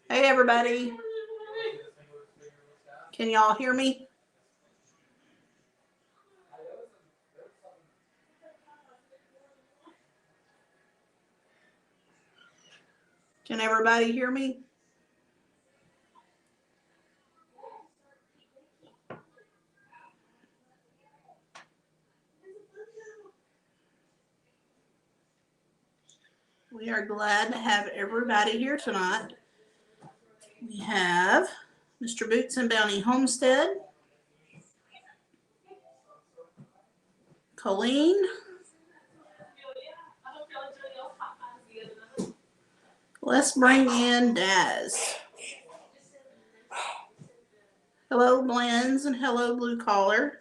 Hey, everybody. Can y'all hear me? Can everybody hear me? We are glad to have everybody here tonight. We have Mr. Boots and Bounty Homestead, Colleen. Let's bring in Daz. Hello, Blends, and hello, Blue Collar.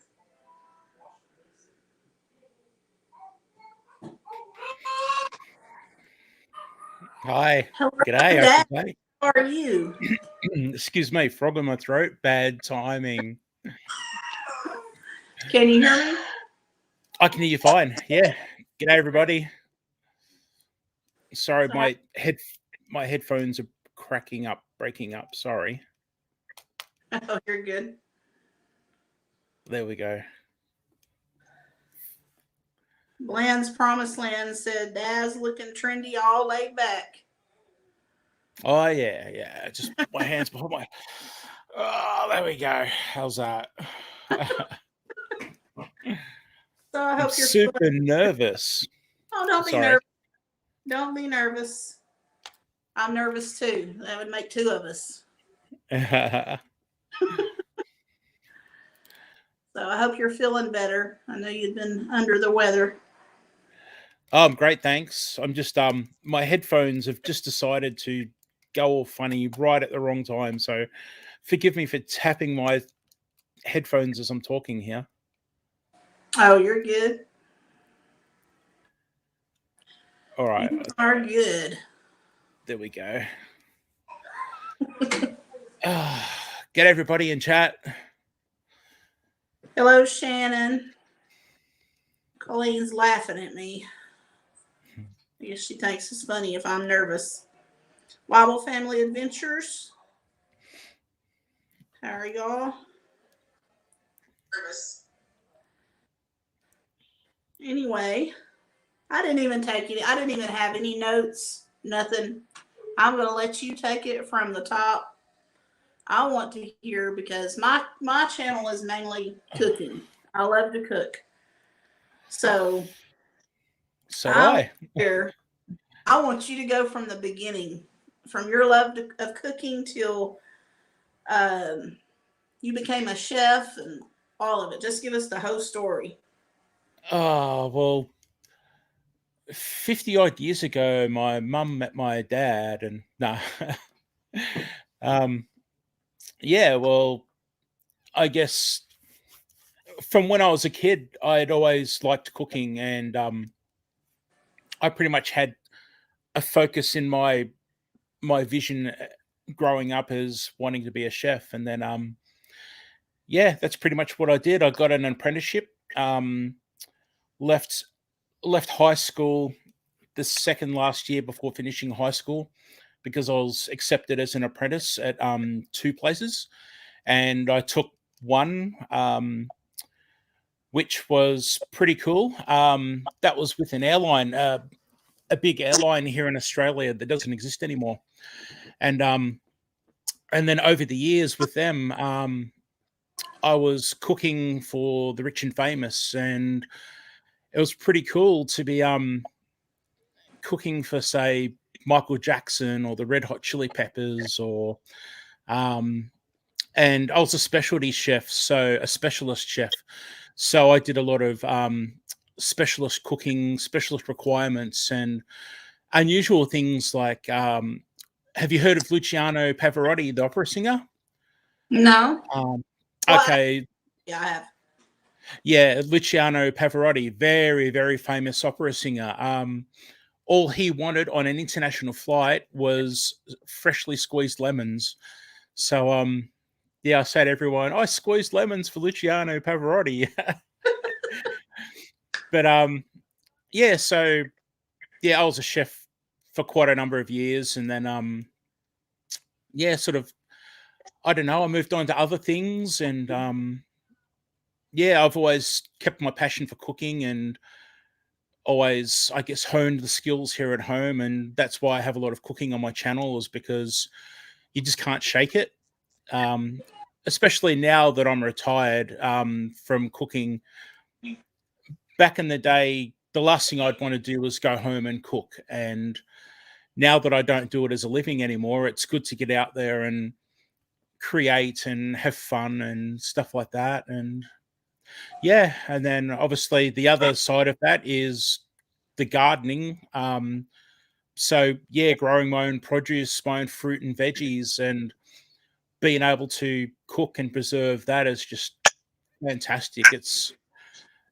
Hi. Hello, G'day, Daz. okay. How are you? Excuse me, frog in my throat. Bad timing. Can you hear me? I can hear you fine. Yeah. G'day, everybody. Sorry, So, my headphones are cracking up, breaking up. Sorry. oh, you're good. There we go. Bland's Promised Land said Daz looking trendy, all laid back. Oh yeah. Just put my hands behind my. Oh, there we go. How's that? So I I'm hope you're feeling. super nervous. Oh, don't be Sorry. nervous. Don't be nervous. I'm nervous too. That would make two of us. So I hope you're feeling better. I know you've been under the weather. I'm great, thanks. I'm just my headphones have just decided to go all funny right at the wrong time, so forgive me for tapping my headphones as I'm talking here. Oh, you're good. All right, You are good. there we go. Get everybody in chat. Hello, Shannon. Colleen's laughing at me. I guess she thinks it's funny if I'm nervous. Wobble Family Adventures. How are y'all? Nervous. Anyway, I didn't even have any notes, nothing. I'm going to let you take it from the top. I want to hear because my channel is mainly cooking. I love to cook. So So do I. Here, I want you to go from the beginning, from your love of cooking till um, you became a chef and all of it. Just give us the whole story. Oh, well, 50 odd years ago, my mum met my dad, and nah. Yeah, well, I guess from when I was a kid, I'd always liked cooking, and I pretty much had a focus in my vision growing up as wanting to be a chef. And then yeah, that's pretty much what I did. I got an apprenticeship, left high school the second last year before finishing high school because I was accepted as an apprentice at two places, and I took one which was pretty cool. That was with an airline, a big airline here in Australia that doesn't exist anymore. And then over the years with them, I was cooking for the rich and famous, and it was pretty cool to be cooking for, say, Michael Jackson or the Red Hot Chili Peppers, or and I was a specialty chef, so a specialist chef. So I did a lot of specialist cooking, specialist requirements, and unusual things like have you heard of Luciano Pavarotti, the opera singer? No. Um, Well, okay, yeah, I have. yeah, Luciano Pavarotti, very, very famous opera singer. All he wanted on an international flight was freshly squeezed lemons. So, yeah, I say to everyone, I squeezed lemons for Luciano Pavarotti. But yeah, so yeah, I was a chef for quite a number of years, and then yeah, sort of, I don't know, I moved on to other things, and yeah, I've always kept my passion for cooking and always, I guess, honed the skills here at home. And that's why I have a lot of cooking on my channel, is because you just can't shake it. Um, Especially now that I'm retired from cooking. Back in the day, the last thing I'd want to do was go home and cook. And now that I don't do it as a living anymore, it's good to get out there and create and have fun and stuff like that. And yeah, and then obviously the other side of that is the gardening. So yeah, growing my own produce, my own fruit and veggies, and being able to cook and preserve that is just fantastic. It's,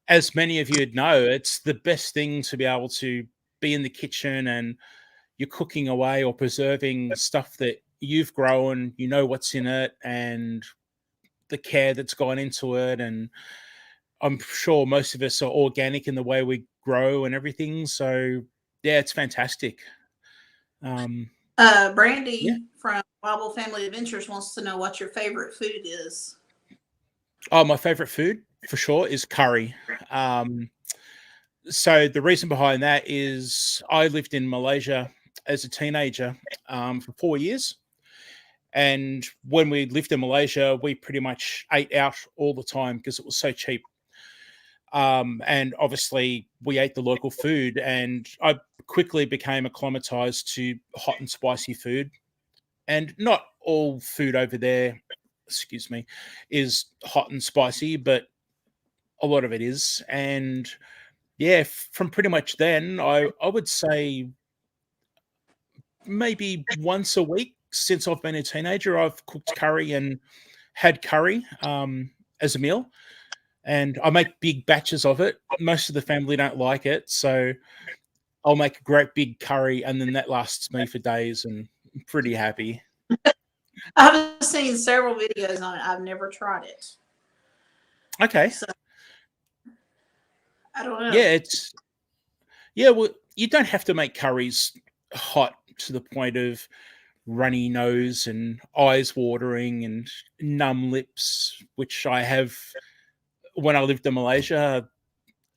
as many of you would know, it's the best thing to be able to be in the kitchen and you're cooking away or preserving stuff that you've grown, you know what's in it and the care that's gone into it. And I'm sure most of us are organic in the way we grow and everything. So yeah, it's fantastic. Yeah. Brandy from Wobble Family Adventures wants to know what your favorite food is. Oh, my favorite food for sure is curry. So the reason behind that is I lived in Malaysia as a teenager for 4 years. And when we lived in Malaysia, we pretty much ate out all the time because it was so cheap. And obviously, we ate the local food, and I quickly became acclimatized to hot and spicy food. And not all food over there, excuse me, is hot and spicy, but a lot of it is. And yeah, from pretty much then, I would say maybe once a week since I've been a teenager, I've cooked curry and had curry as a meal. And I make big batches of it. Most of the family don't like it, so I'll make a great big curry, and then that lasts me for days, and I'm pretty happy. I've seen several videos on it. I've never tried it. Okay. So I don't know. Yeah, it's yeah. Well, you don't have to make curries hot to the point of runny nose and eyes watering and numb lips, which I have when I lived in Malaysia.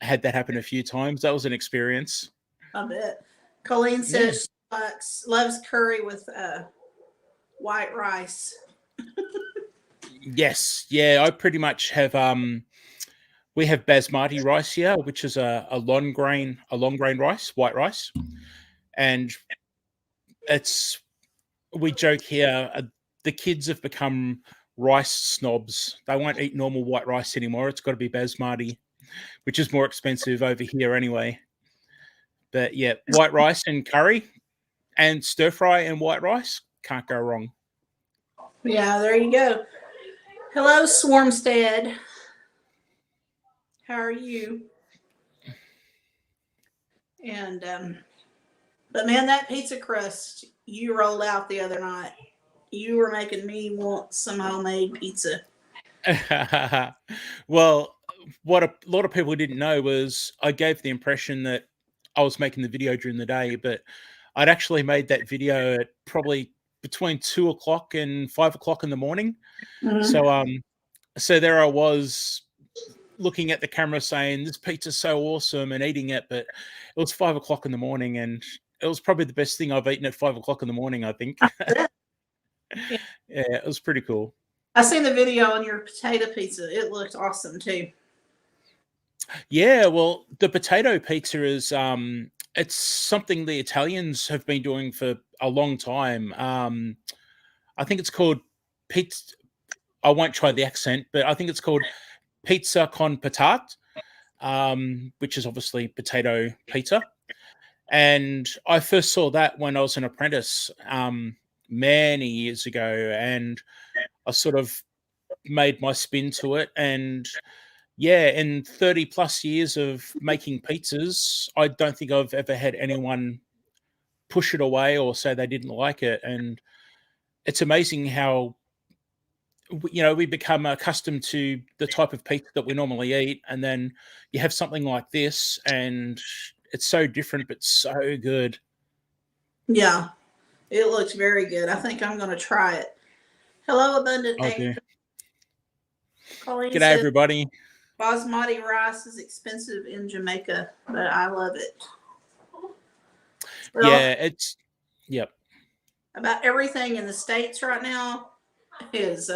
I had that happen a few times. That was an experience. I bet. Colleen Yeah. says she loves curry with white rice. Yes. Yeah, I pretty much have we have basmati rice here, which is a long grain rice, white rice. And it's, we joke here, the kids have become rice snobs. They won't eat normal white rice anymore. It's got to be basmati, which is more expensive over here anyway. But yeah, white rice and curry and stir fry and white rice, can't go wrong. Yeah, there you go. Hello, Swarmstead. How are you? And but man, that pizza crust you rolled out the other night, you were making me want some homemade pizza. Well, what a lot of people didn't know was I gave the impression that I was making the video during the day, but I'd actually made that video at probably between 2 o'clock and 5 o'clock in the morning. Mm-hmm. So there I was looking at the camera saying this pizza's so awesome and eating it, but it was 5 o'clock in the morning, and it was probably the best thing I've eaten at 5 o'clock in the morning, I think. Yeah. Yeah, it was pretty cool. I seen the video on your potato pizza. It looked awesome too. Yeah, well, the potato pizza is it's something the Italians have been doing for a long time. I think it's called pizza. I won't try the accent, but I think it's called pizza con patate, which is obviously potato pizza. And I first saw that when I was an apprentice many years ago, and I sort of made my spin to it. And yeah, in 30 plus years of making pizzas, I don't think I've ever had anyone push it away or say they didn't like it. And it's amazing how we become accustomed to the type of pizza that we normally eat, and then you have something like this, and it's so different but so good. Yeah. It looks very good. I think I'm going to try it. Hello, Abundant I Egg. do. Colleen G'day, says everybody. basmati rice is expensive in Jamaica, but I love it. Well, Yeah, it's yep. about everything in the States right now is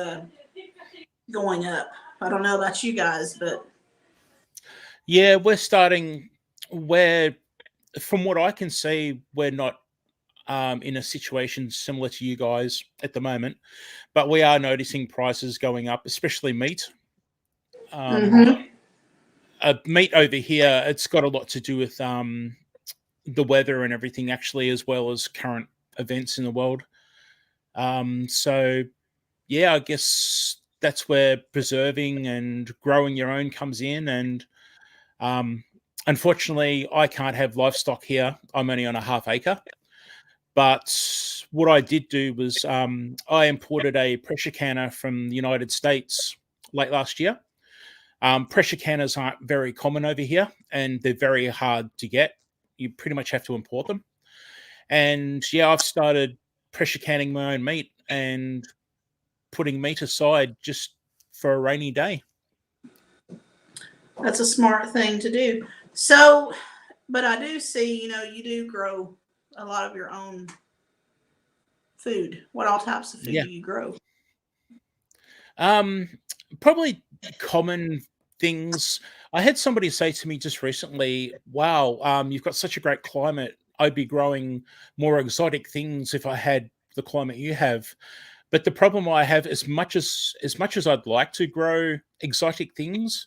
going up. I don't know about you guys, but Yeah, we're starting where, from what I can see, we're not in a situation similar to you guys at the moment, but we are noticing prices going up, especially meat. Um, mm-hmm. Meat over here, it's got a lot to do with the weather and everything, actually, as well as current events in the world. So, yeah, I guess that's where preserving and growing your own comes in. And unfortunately, I can't have livestock here. I'm only on a half acre. But what I did do was I imported a pressure canner from the United States late last year. Pressure canners aren't very common over here, and they're very hard to get. You pretty much have to import them. And yeah, I've started pressure canning my own meat and putting meat aside just for a rainy day. That's a smart thing to do. So, but I do see, you do grow a lot of your own food. What all types of food Yeah. do you grow? Um, Probably common things. I had somebody say to me just recently, "Wow, you've got such a great climate. I'd be growing more exotic things if I had the climate you have." But the problem I have, as much as I'd like to grow exotic things,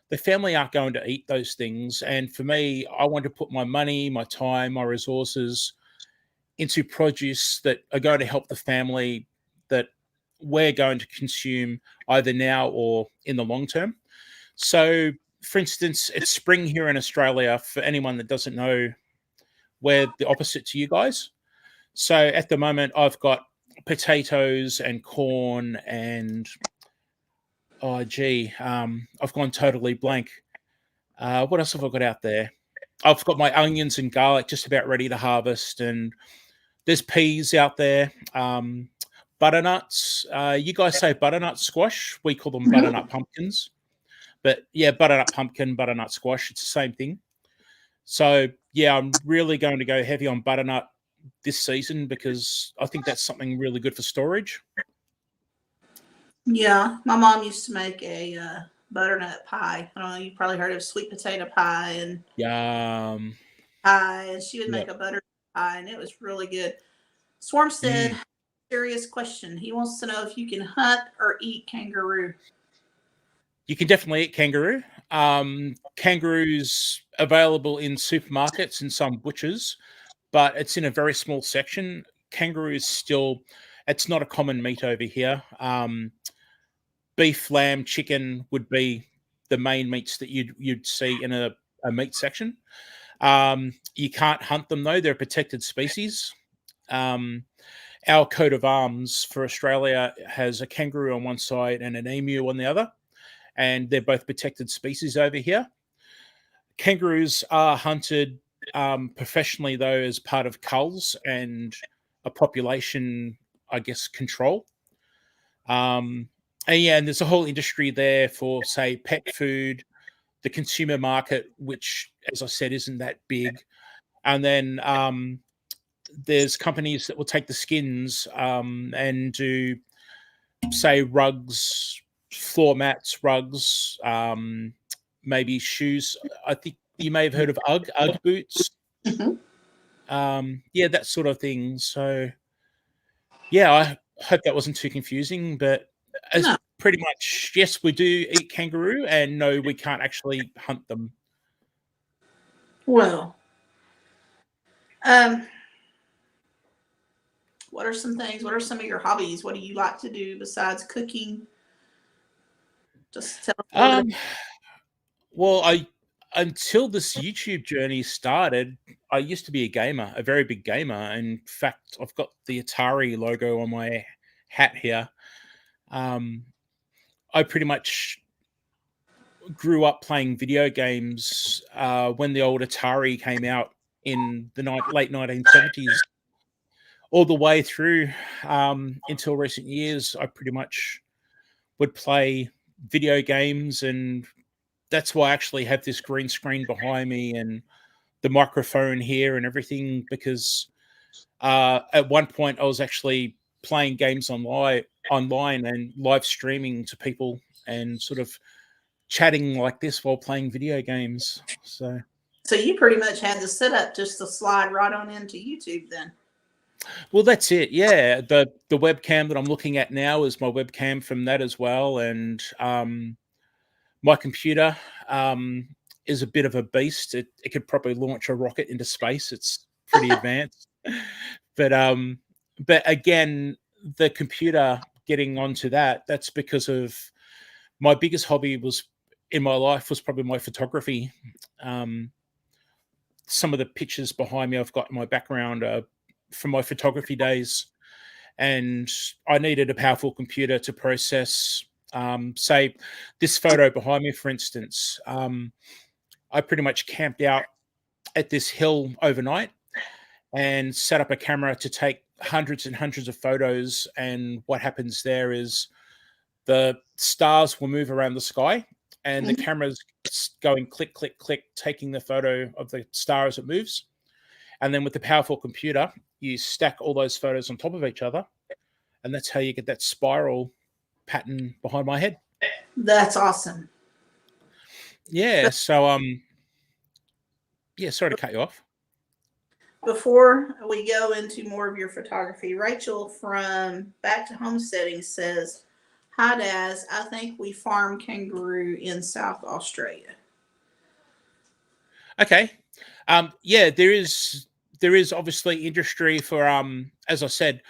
the family aren't going to eat those things. And for me, I want to put my money, my time, my resources into produce that are going to help the family that we're going to consume either now or in the long term. So, for instance, it's spring here in Australia. For anyone that doesn't know, we're the opposite to you guys. So, at the moment, I've got potatoes and corn and oh, gee, I've gone totally blank. What else have I got out there? I've got my onions and garlic just about ready to harvest, and there's peas out there. Butternuts. You guys say butternut squash. We call them Mm-hmm. butternut pumpkins. But yeah, butternut pumpkin, butternut squash. It's the same thing. So yeah, I'm really going to go heavy on butternut this season because I think that's something really good for storage. Yeah, my mom used to make a butternut pie. I don't know, you probably heard of sweet potato pie and Yum. pie, and she would make Yep. a butter pie, and it was really good. Swarm said, Mm. serious question. He wants to know if you can hunt or eat kangaroo. You can definitely eat kangaroo. Kangaroos available in supermarkets and some butchers, but it's in a very small section. Kangaroo is still, it's not a common meat over here. Beef, lamb, chicken would be the main meats that you'd see in a meat section. You can't hunt them though; they're a protected species. Um, our coat of arms for Australia has a kangaroo on one side and an emu on the other, and they're both protected species over here. Kangaroos are hunted professionally, though, as part of culls and a population, I guess, control. Um, and yeah, and there's a whole industry there for, say, pet food, the consumer market, which, as I said, isn't that big. And then there's companies that will take the skins and do, say, rugs, floor mats, rugs, maybe shoes. I think you may have heard of UGG boots. Mm-hmm. Yeah, that sort of thing. So, yeah, I hope that wasn't too confusing, but as No. pretty much, yes, we do eat kangaroo, and no, we can't actually hunt them. Well, um, what are some things? What are some of your hobbies? What do you like to do besides cooking? Just tell us a little bit. Um, well, I until this YouTube journey started, I used to be a gamer, a very big gamer. In fact, I've got the Atari logo on my hat here. Um, I pretty much grew up playing video games when the old Atari came out in the late 1970s. all the way through until recent years, I pretty much would play video games, and that's why I actually have this green screen behind me and the microphone here and everything, because at one point I was actually playing games online and live streaming to people and sort of chatting like this while playing video games. So you pretty much had the setup just to slide right on into YouTube then. well, that's it. Yeah, the webcam that I'm looking at now is my webcam from that as well, and my computer is a bit of a beast. It could probably launch a rocket into space. It's pretty advanced. But but again, the computer, getting onto that's because of my biggest hobby was in my life was probably my photography. Um, some of the pictures behind me I've got in my background are from my photography days, and I needed a powerful computer to process. Say this photo behind me, for instance. I pretty much camped out at this hill overnight and set up a camera to take hundreds and hundreds of photos. And what happens there is the stars will move around the sky, and the camera's going click, click, click, taking the photo of the star as it moves. And then with the powerful computer, you stack all those photos on top of each other, and that's how you get that spiral pattern behind my head. That's awesome. Yeah. So yeah, sorry to cut you off. Before we go into more of your photography, Rachel from Back to Homesteading says, "Hi, Daz. I think we farm kangaroo in South Australia." Okay. Yeah, there is obviously industry for as I said,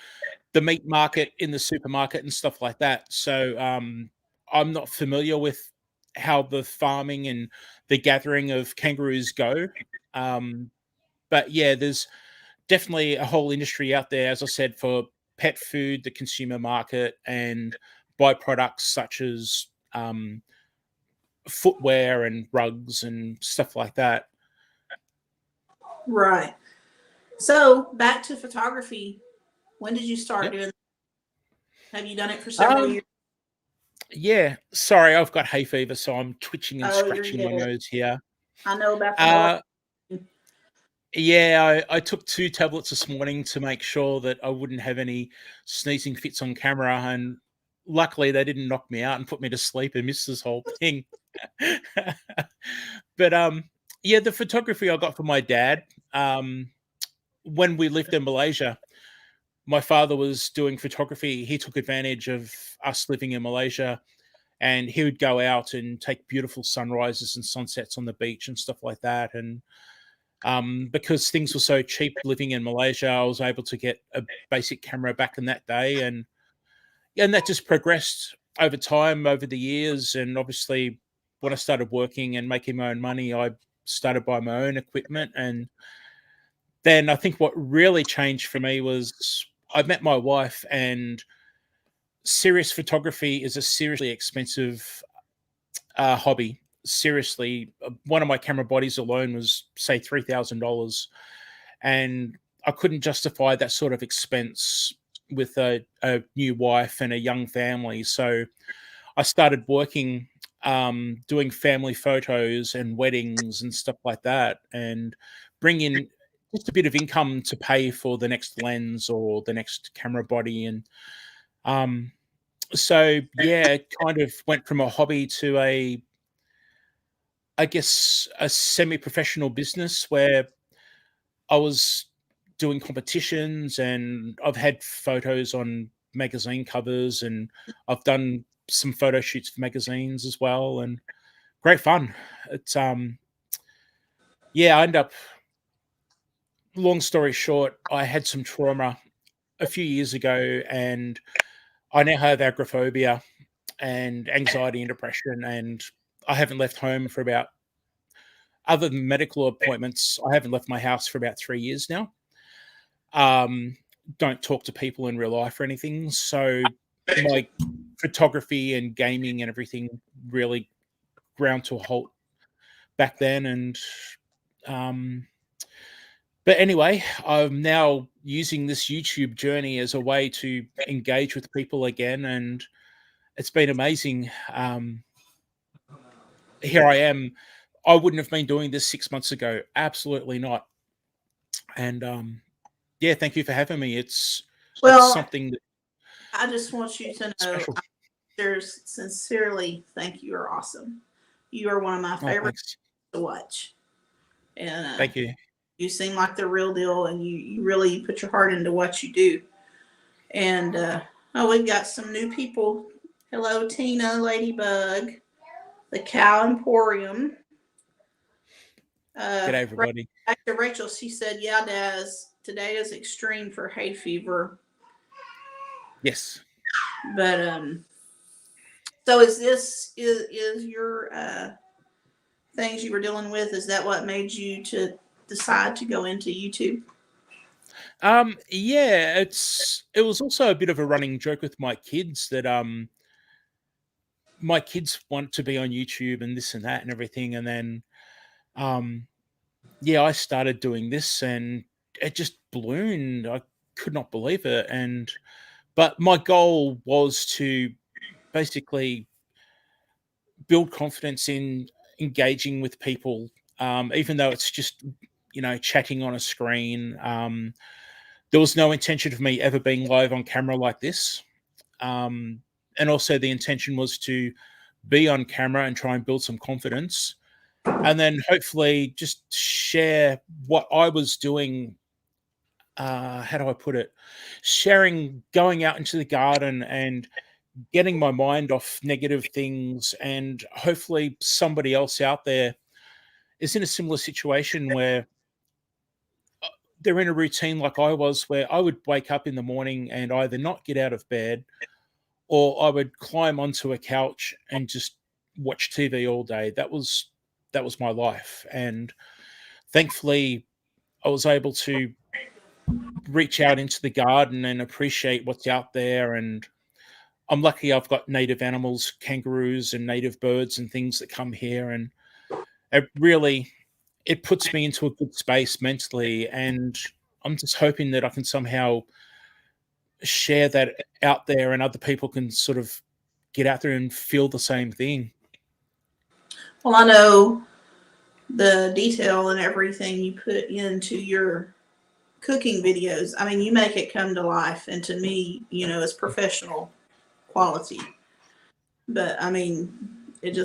the meat market in the supermarket and stuff like that. So I'm not familiar with how the farming and the gathering of kangaroos go. Um, but yeah, there's definitely a whole industry out there, as I said, for pet food, the consumer market, and byproducts such as footwear and rugs and stuff like that. Right. So back to photography. When did you start Yep. doing? Have you done it for several years? Yeah. Sorry, I've got hay fever, so I'm twitching and Oh, you're scratching my good. nose here. I know about the Uh, melatonin. yeah, I took 2 tablets this morning to make sure that I wouldn't have any sneezing fits on camera, and luckily they didn't knock me out and put me to sleep and miss this whole thing. But yeah, the photography I got from my dad. When we lived in Malaysia, my father was doing photography. He took advantage of us living in Malaysia, and he would go out and take beautiful sunrises and sunsets on the beach and stuff like that. And because things were so cheap living in Malaysia, I was able to get a basic camera back in that day, and that just progressed over time, over the years. And obviously, when I started working and making my own money, I started buying my own equipment. And then I think what really changed for me was I met my wife, and serious photography is a seriously expensive hobby. Seriously, one of my camera bodies alone was say $3,000, and I couldn't justify that sort of expense with a new wife and a young family. So I started working, doing family photos and weddings and stuff like that, and bring in just a bit of income to pay for the next lens or the next camera body. And um, so yeah, it kind of went from a hobby to I guess, a semi-professional business where I was doing competitions, and I've had photos on magazine covers, and I've done some photo shoots for magazines as well, and great fun. It's yeah, I end up, long story short, I had some trauma a few years ago, and I now have agoraphobia and anxiety and depression, and I haven't left home for about, other than medical appointments, I haven't left my house for about 3 years now. Um, don't talk to people in real life or anything. So my photography and gaming and everything really ground to a halt back then. And um, But anyway, I'm now using this YouTube journey as a way to engage with people again, and it's been amazing. Here I am. I wouldn't have been doing this 6 months ago. Absolutely not. And yeah, thank you for having me. It's Well, something that I just want you to know, special. sincerely think you are awesome. You are one of my Oh, favorites thanks. to watch, and Thank you. you seem like the real deal, and you really put your heart into what you do. And oh, we've got some new people. Hello, Tina, Ladybug, the Cow Emporium. G'day, everybody. Back to Rachel, she said, "Yeah, Daz, today is extreme for hay fever." Yes. But so is your things you were dealing with? Is that what made you to decide to go into YouTube? Yeah, it was also a bit of a running joke with my kids that my kids want to be on YouTube and this and that and everything, and then um yeah, I started doing this and it just ballooned. I could not believe it. And but my goal was to basically build confidence in engaging with people, even though it's just chatting on a screen. There was no intention of me ever being live on camera like this, and also the intention was to be on camera and try and build some confidence, and then hopefully just share what I was doing. How do I put it? Sharing, going out into the garden and getting my mind off negative things, and hopefully somebody else out there is in a similar situation where they're in a routine like I was, where I would wake up in the morning and either not get out of bed or I would climb onto a couch and just watch TV all day. That was my life, and thankfully I was able to reach out into the garden and appreciate what's out there. And I'm lucky I've got native animals, kangaroos and native birds and things that come here, and it puts me into a good space mentally. And I'm just hoping that I can somehow share that out there and other people can sort of get out there and feel the same thing. Well, I know the detail and everything you put into your cooking videos. I mean, you make it come to life, and to me, it's professional quality. But I mean, it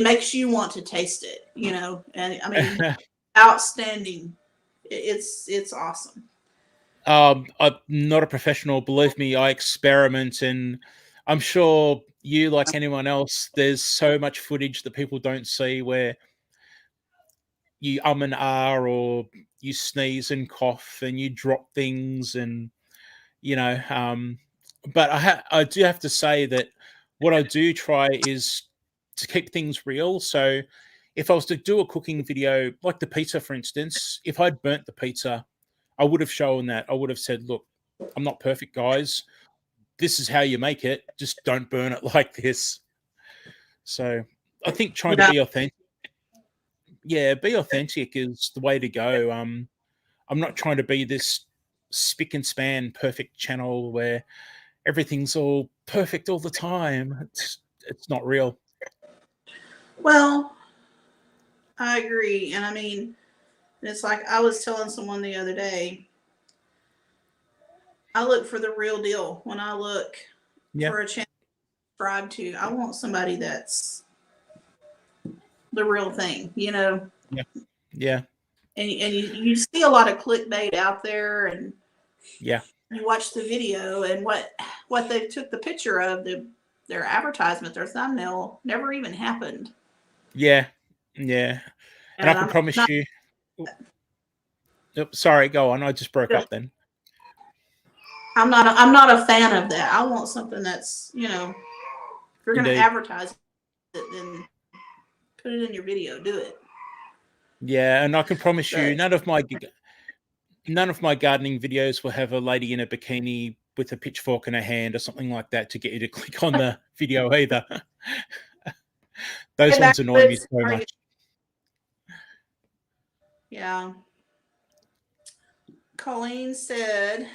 makes you want to taste it, And I mean, outstanding. It's awesome. I'm not a professional, believe me. I experiment, and I'm sure you, like anyone else, there's so much footage that people don't see where you and or you sneeze and cough and you drop things, and you know but I do have to say that what I do try is to keep things real. So if I was to do a cooking video like the pizza, for instance, if I'd burnt the pizza, I would have shown that. I would have said, look, I'm not perfect, guys. This is how you make it. Just don't burn it like this. So I think trying to Yeah. be authentic, yeah, be authentic is the way to go. I'm not trying to be this spick and span perfect channel where everything's all perfect all the time. It's not real. Well, I agree, and I mean, it's like I was telling someone the other day. I look for the real deal when I look Yeah, for a channel to subscribe to. I want somebody that's the real thing. yeah, yeah, And you see a lot of clickbait out there, and yeah, you watch the video, and what they took the picture of, their advertisement, their thumbnail never even happened. yeah, yeah. And I And can I'm promise not. you. Oops, sorry, go on. I just broke up then. I'm not a fan of that. I want something that's, if you're going to Indeed. advertise it, then put it in your video. Do it. Yeah, and I can promise you, But none of my gardening videos will have a lady in a bikini with a pitchfork in her hand or something like that to get you to click on the video either. Those get back ones to annoy me it. so much. Yeah. Colleen said,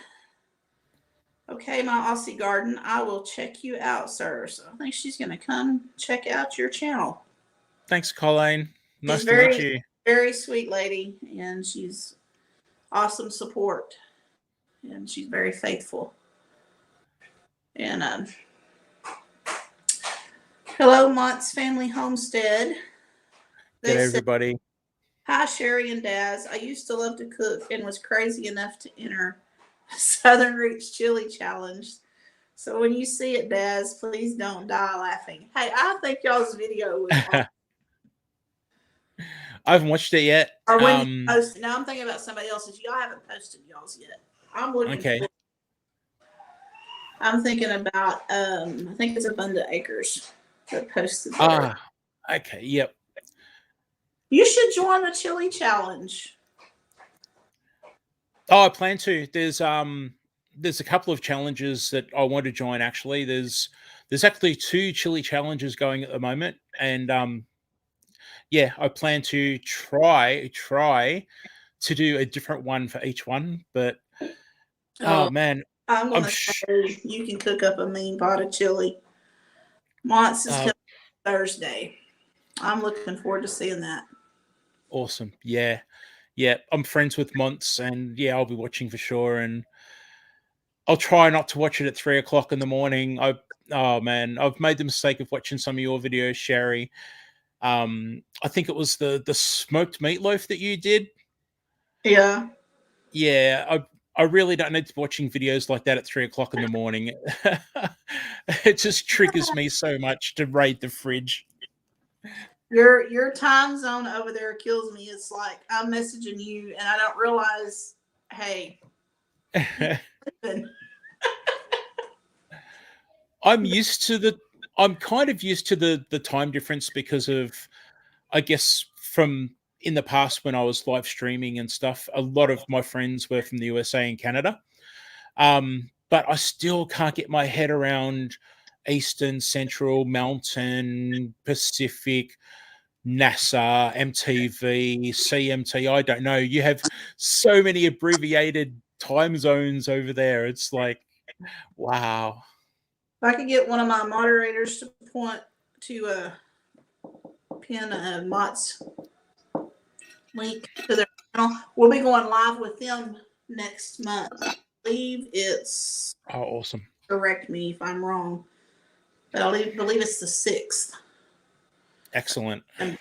okay, my Aussie garden, I will check you out, sir. So I think she's going to come check out your channel. Thanks, Colleen. She's Nice to meet very, you. very sweet lady, and she's awesome support, and she's very faithful. And hello, Mott's Family Homestead. Good They said, everybody. hi, Sherry and Daz. I used to love to cook and was crazy enough to enter Southern Roots Chili Challenge. So when you see it, Daz, please don't die laughing. Hey, I think y'all's video was awesome. I haven't watched it yet. Or when you post it. Now I'm thinking about somebody else's. Y'all haven't posted y'all's yet. I'm looking okay. for, I'm thinking about I think it's Abundant Acres that posted there. Okay, yep. You should join the chili challenge. Oh, I plan to. There's a couple of challenges that I want to join actually. There's actually 2 chili challenges going at the moment, and yeah, I plan to try to do a different one for each one, but oh man, I'm gonna say you can cook up a mean pot of chili. Mott's is coming Thursday. I'm looking forward to seeing that. Awesome. Yeah. I'm friends with Monts, and yeah, I'll be watching for sure. And I'll try not to watch it at 3:00 in the morning. Oh man, I've made the mistake of watching some of your videos, Sherry. I think it was the smoked meatloaf that you did. Yeah. Yeah, I really don't need to be watching videos like that at 3:00 in the morning. It just triggers me so much to raid the fridge. Your time zone over there kills me. It's like I'm messaging you and I don't realize, hey. I'm kind of used to the time difference because of, I guess, from in the past when I was live streaming and stuff, a lot of my friends were from the USA and Canada. But I still can't get my head around Eastern, Central, Mountain, Pacific, NASA, MTV, CMT. I don't know. You have so many abbreviated time zones over there. It's like, wow. If I could get one of my moderators to point to pin Mott's link to their channel, we'll be going live with them next month. I believe it's awesome. Correct me if I'm wrong, but I believe it's the 6th. Excellent. And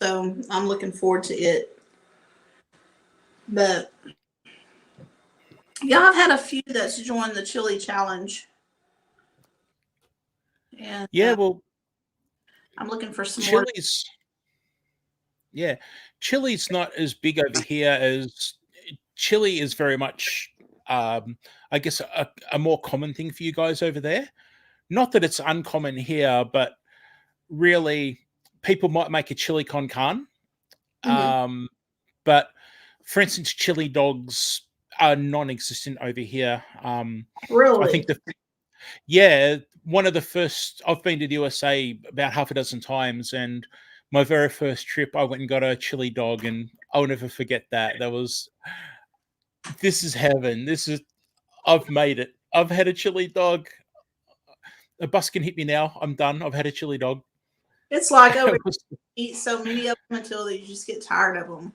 so I'm looking forward to it. But y'all have had a few that's joined the chili challenge. And yeah, well, I'm looking for some chili's more. Yeah, chili's not as big over here as chili is very much, I guess, a more common thing for you guys over there. Not that it's uncommon here, but really, people might make a chili con carne. But for instance, chili dogs are non-existent over here. Really? I think one of the first, I've been to the USA about half a dozen times, and my very first trip, I went and got a chili dog, and I'll never forget that. This is heaven. I've made it. I've had a chili dog. A bus can hit me now. I'm done. I've had a chili dog. It's like you eat so many of them until you just get tired of them.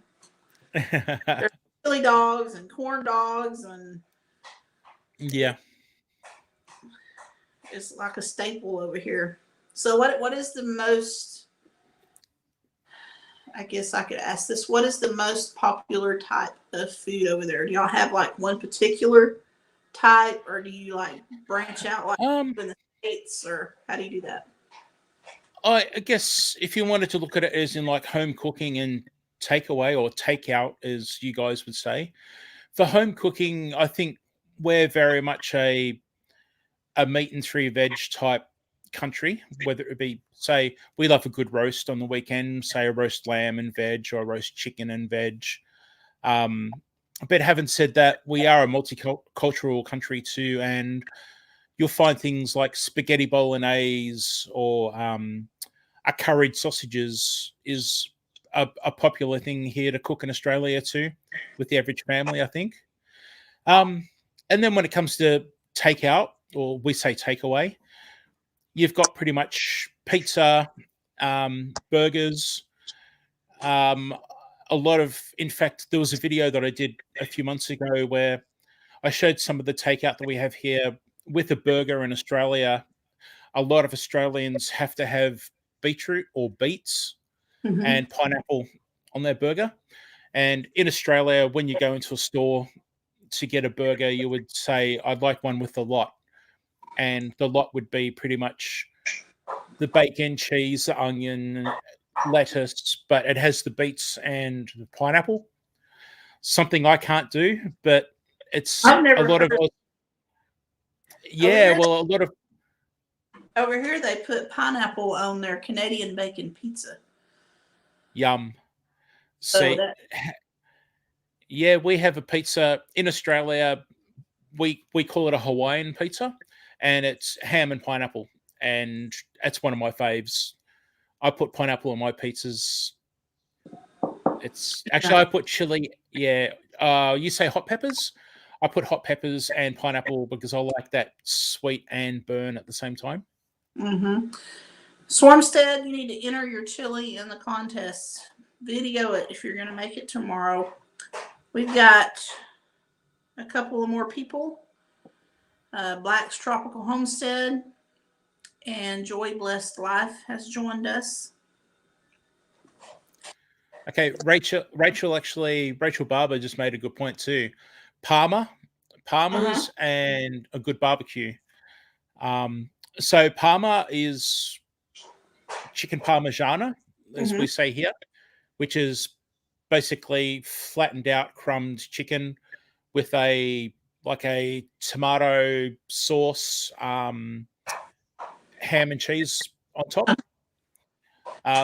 There's chili dogs and corn dogs, and yeah, it's like a staple over here. So what is the most, I guess I could ask this, what is the most popular type of food over there? Do y'all have like one particular type, or do you like branch out like in the States, or how do you do that? I guess if you wanted to look at it as in like home cooking and takeaway or takeout, as you guys would say, for home cooking, I think we're very much a meat and 3 veg type country, whether it be, say, we love a good roast on the weekend, say a roast lamb and veg or a roast chicken and veg. But having said that, we are a multicultural country too, and you'll find things like spaghetti bolognese or a curried sausages is a popular thing here to cook in Australia too, with the average family, I think. And then when it comes to takeout, or we say takeaway, you've got pretty much pizza, burgers, a lot of. In fact, there was a video that I did a few months ago where I showed some of the takeout that we have here with a burger in Australia. A lot of Australians have to have beetroot or beets Mm-hmm. and pineapple on their burger. And in Australia, when you go into a store to get a burger, you would say, I'd like one with the lot. And the lot would be pretty much the bacon, cheese, the onion, lettuce, but it has the beets and the pineapple. Something I can't do, but it's I've a never lot of. heard. Yeah, well, a lot of. Over here, they put pineapple on their Canadian bacon pizza. Yum. So See, that yeah, we have a pizza in Australia. We call it a Hawaiian pizza, and it's ham and pineapple, and that's one of my faves. I put pineapple on my pizzas. It's actually I put chili. Yeah, you say hot peppers. I put hot peppers and pineapple because I like that sweet and burn at the same time. Mm-hmm. Swarmstead, you need to enter your chili in the contest. Video it if you're going to make it tomorrow. We've got a couple of more people. Black's Tropical Homestead and Joy Blessed Life has joined us. Okay, Rachel Barber just made a good point too. Parma, Parmas, and a good barbecue. So Parma is chicken parmigiana, as we say here, which is basically flattened out crumbed chicken with a tomato sauce, ham and cheese on top.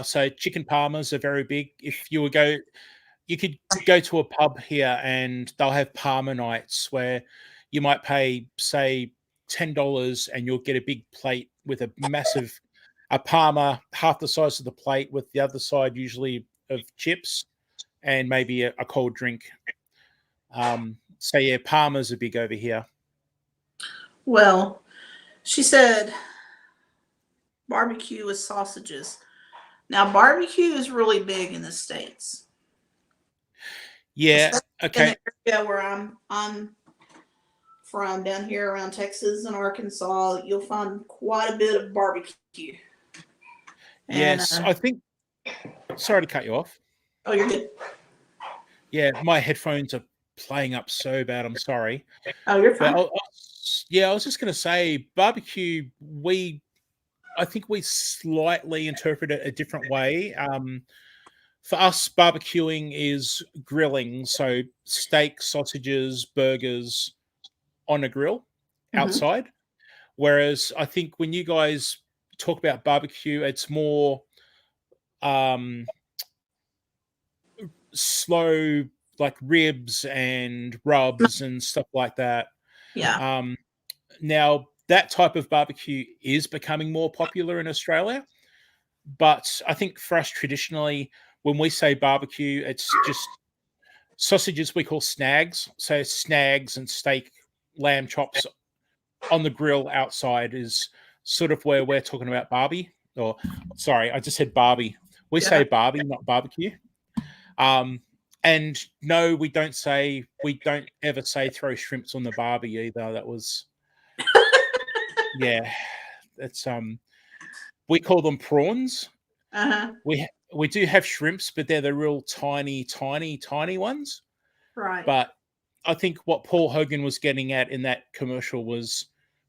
So chicken parmas are very big. If you could go to a pub here and they'll have parma nights where you might pay, say, $10 and you'll get a big plate with a parma, half the size of the plate, with the other side usually of chips and maybe a cold drink. So yeah, parmas are big over here. Well, she said barbecue with sausages. Now, barbecue is really big in the States. Yeah. Okay. In the area where I'm from, down here around Texas and Arkansas, you'll find quite a bit of barbecue. Yes, I think. Sorry to cut you off. Oh, you're good. Yeah, my headphones are playing up so bad. I'm sorry. Oh, you're fine. But I was just going to say barbecue. I think we slightly interpret it a different way. For us, barbecuing is grilling, so steak, sausages, burgers on a grill outside. Whereas I think when you guys talk about barbecue, it's more slow, like ribs and rubs and stuff like that. Yeah. Now that type of barbecue is becoming more popular in Australia, but I think for us traditionally, when we say barbecue, it's just sausages we call snags. So snags and steak, lamb chops on the grill outside is sort of where we're talking about Barbie. Or sorry, I just said Barbie. We say Barbie, not barbecue. And no, we don't ever say throw shrimps on the Barbie either. That was yeah. That's we call them prawns. We do have shrimps, but they're the real tiny, tiny, tiny ones. Right. But I think what Paul Hogan was getting at in that commercial was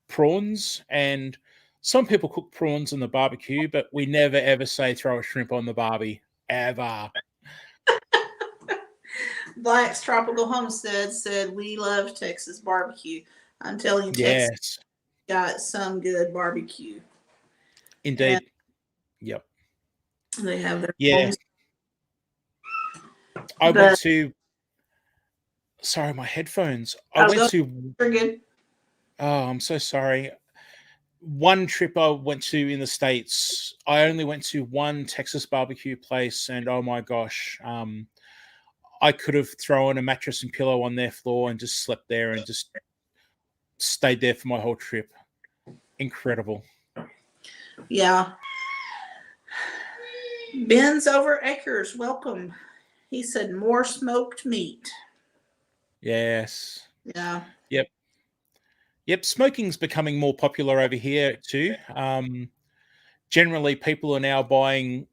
prawns. And some people cook prawns on the barbecue, but we never ever say throw a shrimp on the Barbie ever. Black's Tropical Homestead said, we love Texas barbecue. I'm telling you, Texas Yes, got some good barbecue. indeed. And yep. they have their Yeah. I went to. Sorry, my headphones. I went to. You're good. Oh, I'm so sorry. one trip I went to in the States, I only went to one Texas barbecue place, and oh my gosh, I could have thrown a mattress and pillow on their floor and just slept there and just stayed there for my whole trip. Incredible. Yeah. Ben's over Acres, welcome. He said more smoked meat. Yes. Yeah. Yep. Yep. Smoking's becoming more popular over here too. Generally, people are now buying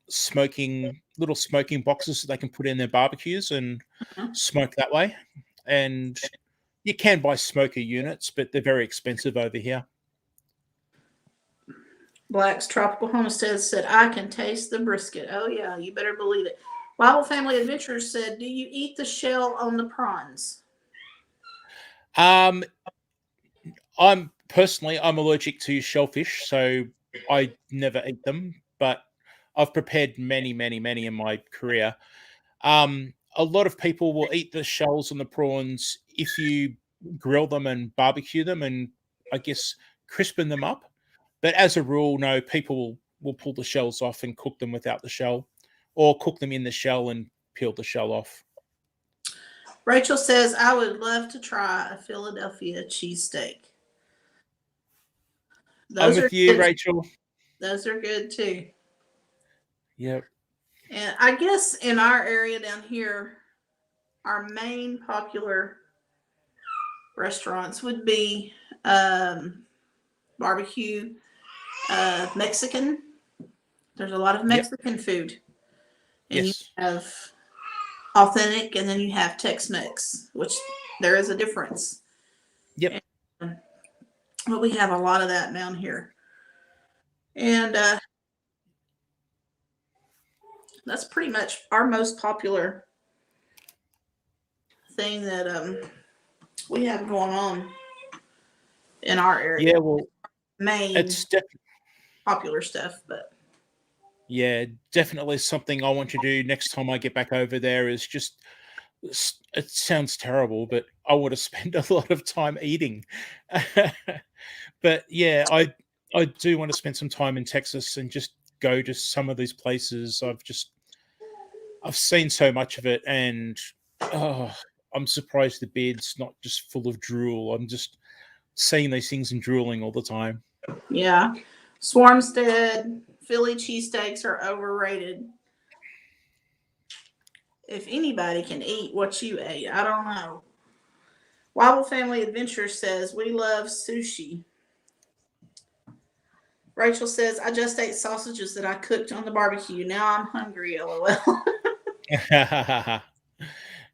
little smoking boxes that they can put in their barbecues and Mhm. smoke that way. And you can buy smoker units, but they're very expensive over here. Black's Tropical Homestead said, I can taste the brisket. Oh, yeah, you better believe it. Bible Family Adventures said, do you eat the shell on the prawns? Um, I'm allergic to shellfish, so I never eat them. But I've prepared many, many, many in my career. A lot of people will eat the shells and the prawns if you grill them and barbecue them, and I guess crispen them up. But as a rule, no, people will pull the shells off and cook them without the shell, or cook them in the shell and peel the shell off. Rachel says, I would love to try a Philadelphia cheesesteak. I'm Those are with you, good. Rachel. Those are good too. Yep. And I guess in our area down here, our main popular restaurants would be barbecue, Mexican. There's a lot of Yep. Mexican food. And you Yes. have authentic, and then you have Tex-Mex, which there is a difference. Yep. But we have a lot of that down here. And that's pretty much our most popular thing that we have going on in our area. Yeah. Well, Main it's popular stuff, but definitely something I want to do next time I get back over there. Is just it sounds terrible, but I want to spend a lot of time eating. But yeah, I do want to spend some time in Texas and just go to some of these places. I've seen so much of it, and oh, I'm surprised the bed's not just full of drool. I'm just seeing these things and drooling all the time. yeah. Swarmstead Philly cheesesteaks are overrated. If anybody can eat what you ate, I don't know. Wobble Family Adventure says, we love sushi. Rachel says, I just ate sausages that I cooked on the barbecue. Now I'm hungry, lol.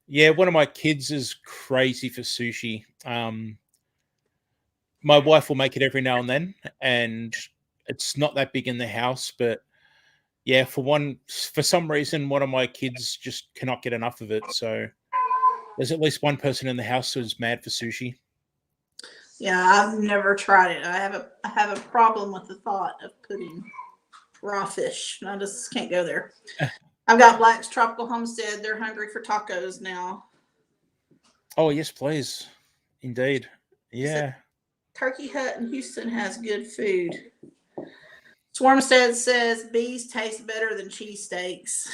Yeah, one of my kids is crazy for sushi. My wife will make it every now and then, and it's not that big in the house, but yeah, for some reason, one of my kids just cannot get enough of it. So there's at least one person in the house who's mad for sushi. Yeah, I've never tried it. I have a problem with the thought of putting raw fish. I just can't go there. I've got Black's Tropical Homestead. They're hungry for tacos now. Oh yes, please, indeed. So Yeah. Turkey Hut in Houston has good food. Swarmstead says bees taste better than cheesesteaks.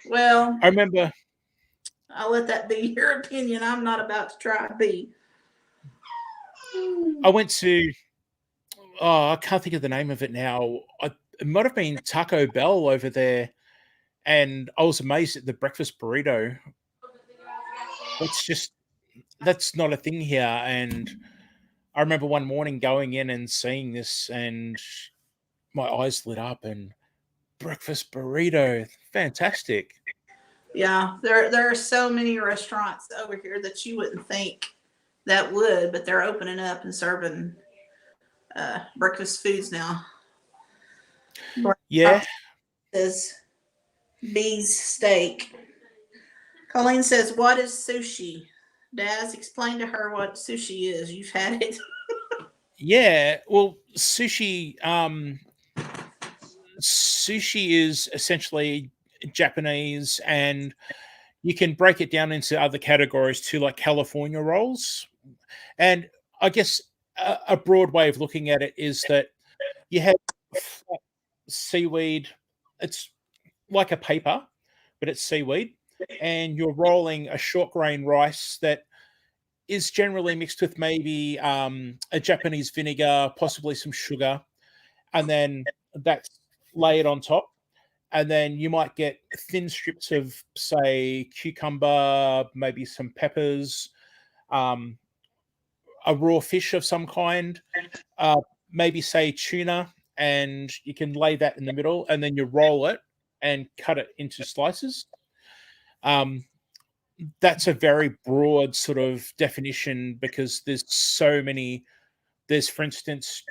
Well, I remember I'll let that be your opinion. I'm not about to try a bee. I went to I can't think of the name of it now. It might have been Taco Bell over there, and I was amazed at the breakfast burrito. That's just that's not a thing here. And I remember one morning going in and seeing this, and my eyes lit up. And breakfast burrito, fantastic. Yeah, there are so many restaurants over here that you wouldn't think that would, but they're opening up and serving breakfast foods now. Yeah, Says Bee's steak. Colleen says, "What is sushi?" Daz, explain to her what sushi is. You've had it. yeah. Well, sushi is essentially Japanese, and you can break it down into other categories too, like California rolls. And I guess a broad way of looking at it is that you have flat seaweed. It's like a paper, but it's seaweed, and you're rolling a short grain rice that is generally mixed with maybe a Japanese vinegar, possibly some sugar, and then that's layered on top. And then you might get thin strips of, say, cucumber, maybe some peppers, um, a raw fish of some kind, uh, maybe say tuna, and you can lay that in the middle, and then you roll it and cut it into slices. Um, that's a very broad sort of definition because there's so many. There's, for instance,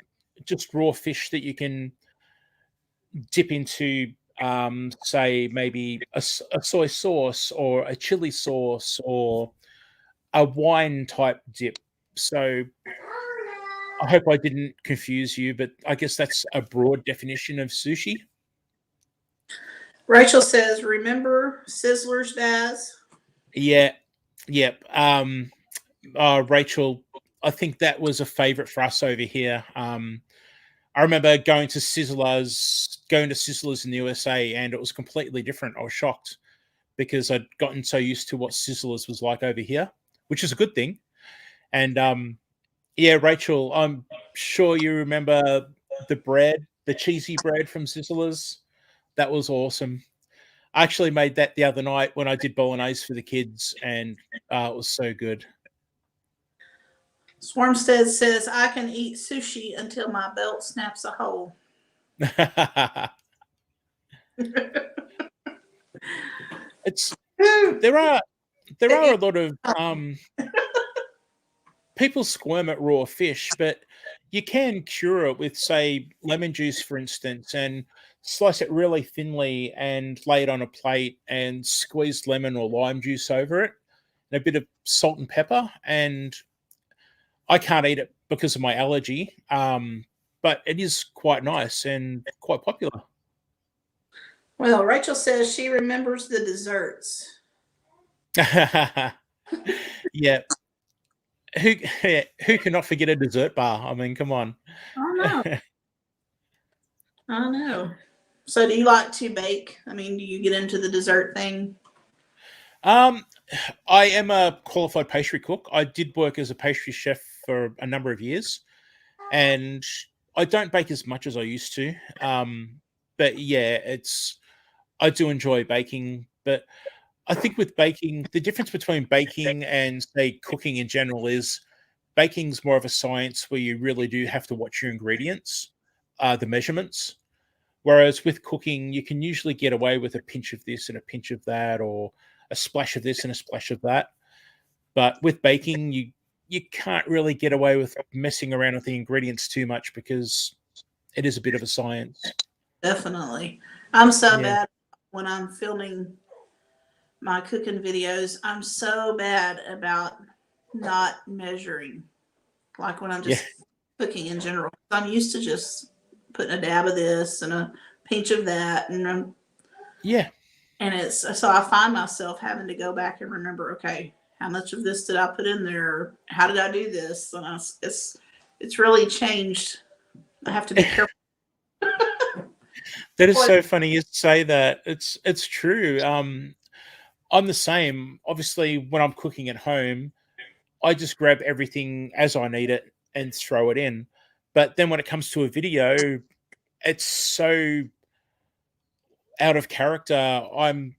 just raw fish that you can dip into, say, maybe a soy sauce or a chili sauce or a wine type dip. So I hope I didn't confuse you, but I guess that's a broad definition of sushi. Rachel says, remember Sizzler's Daz? Yeah, yep. Rachel, I think that was a favorite for us over here. I remember going to Sizzlers in the USA, and it was completely different. I was shocked because I'd gotten so used to what Sizzlers was like over here, which is a good thing. And yeah, Rachel, I'm sure you remember the bread, the cheesy bread from Sizzlers. That was awesome. I actually made that the other night when I did bolognese for the kids, and it was so good. Swarmstead says, I can eat sushi until my belt snaps a hole. It's there are a lot of people squirm at raw fish, but you can cure it with, say, lemon juice, for instance, and slice it really thinly and lay it on a plate and squeeze lemon or lime juice over it and a bit of salt and pepper. And I can't eat it because of my allergy, but it is quite nice and quite popular. Well, Rachel says she remembers the desserts. Yeah. Who who cannot forget a dessert bar? I mean, come on. I know. I know. So, do you like to bake? I mean, do you get into the dessert thing? Um, I am a qualified pastry cook. I did work as a pastry chef for a number of years, and I don't bake as much as I used to. But yeah, I do enjoy baking. But I think with baking, the difference between baking and, say, cooking in general is baking's more of a science where you really do have to watch your ingredients, the measurements. Whereas with cooking, you can usually get away with a pinch of this and a pinch of that, or a splash of this and a splash of that. But with baking, you can't really get away with messing around with the ingredients too much because it is a bit of a science. Definitely. I'm so Yeah. bad when I'm filming my cooking videos. I'm so bad about not measuring, like when I'm Yeah. just cooking in general. I'm used to just putting a dab of this and a pinch of that, Yeah. and it's so I find myself having to go back and remember, okay, how much of this did I put in there? How did I do this? And it's really changed. I have to be careful. That is so funny you say that. It's true. I'm the same. Obviously, when I'm cooking at home, I just grab everything as I need it and throw it in. But then when it comes to a video, it's so out of character. I'm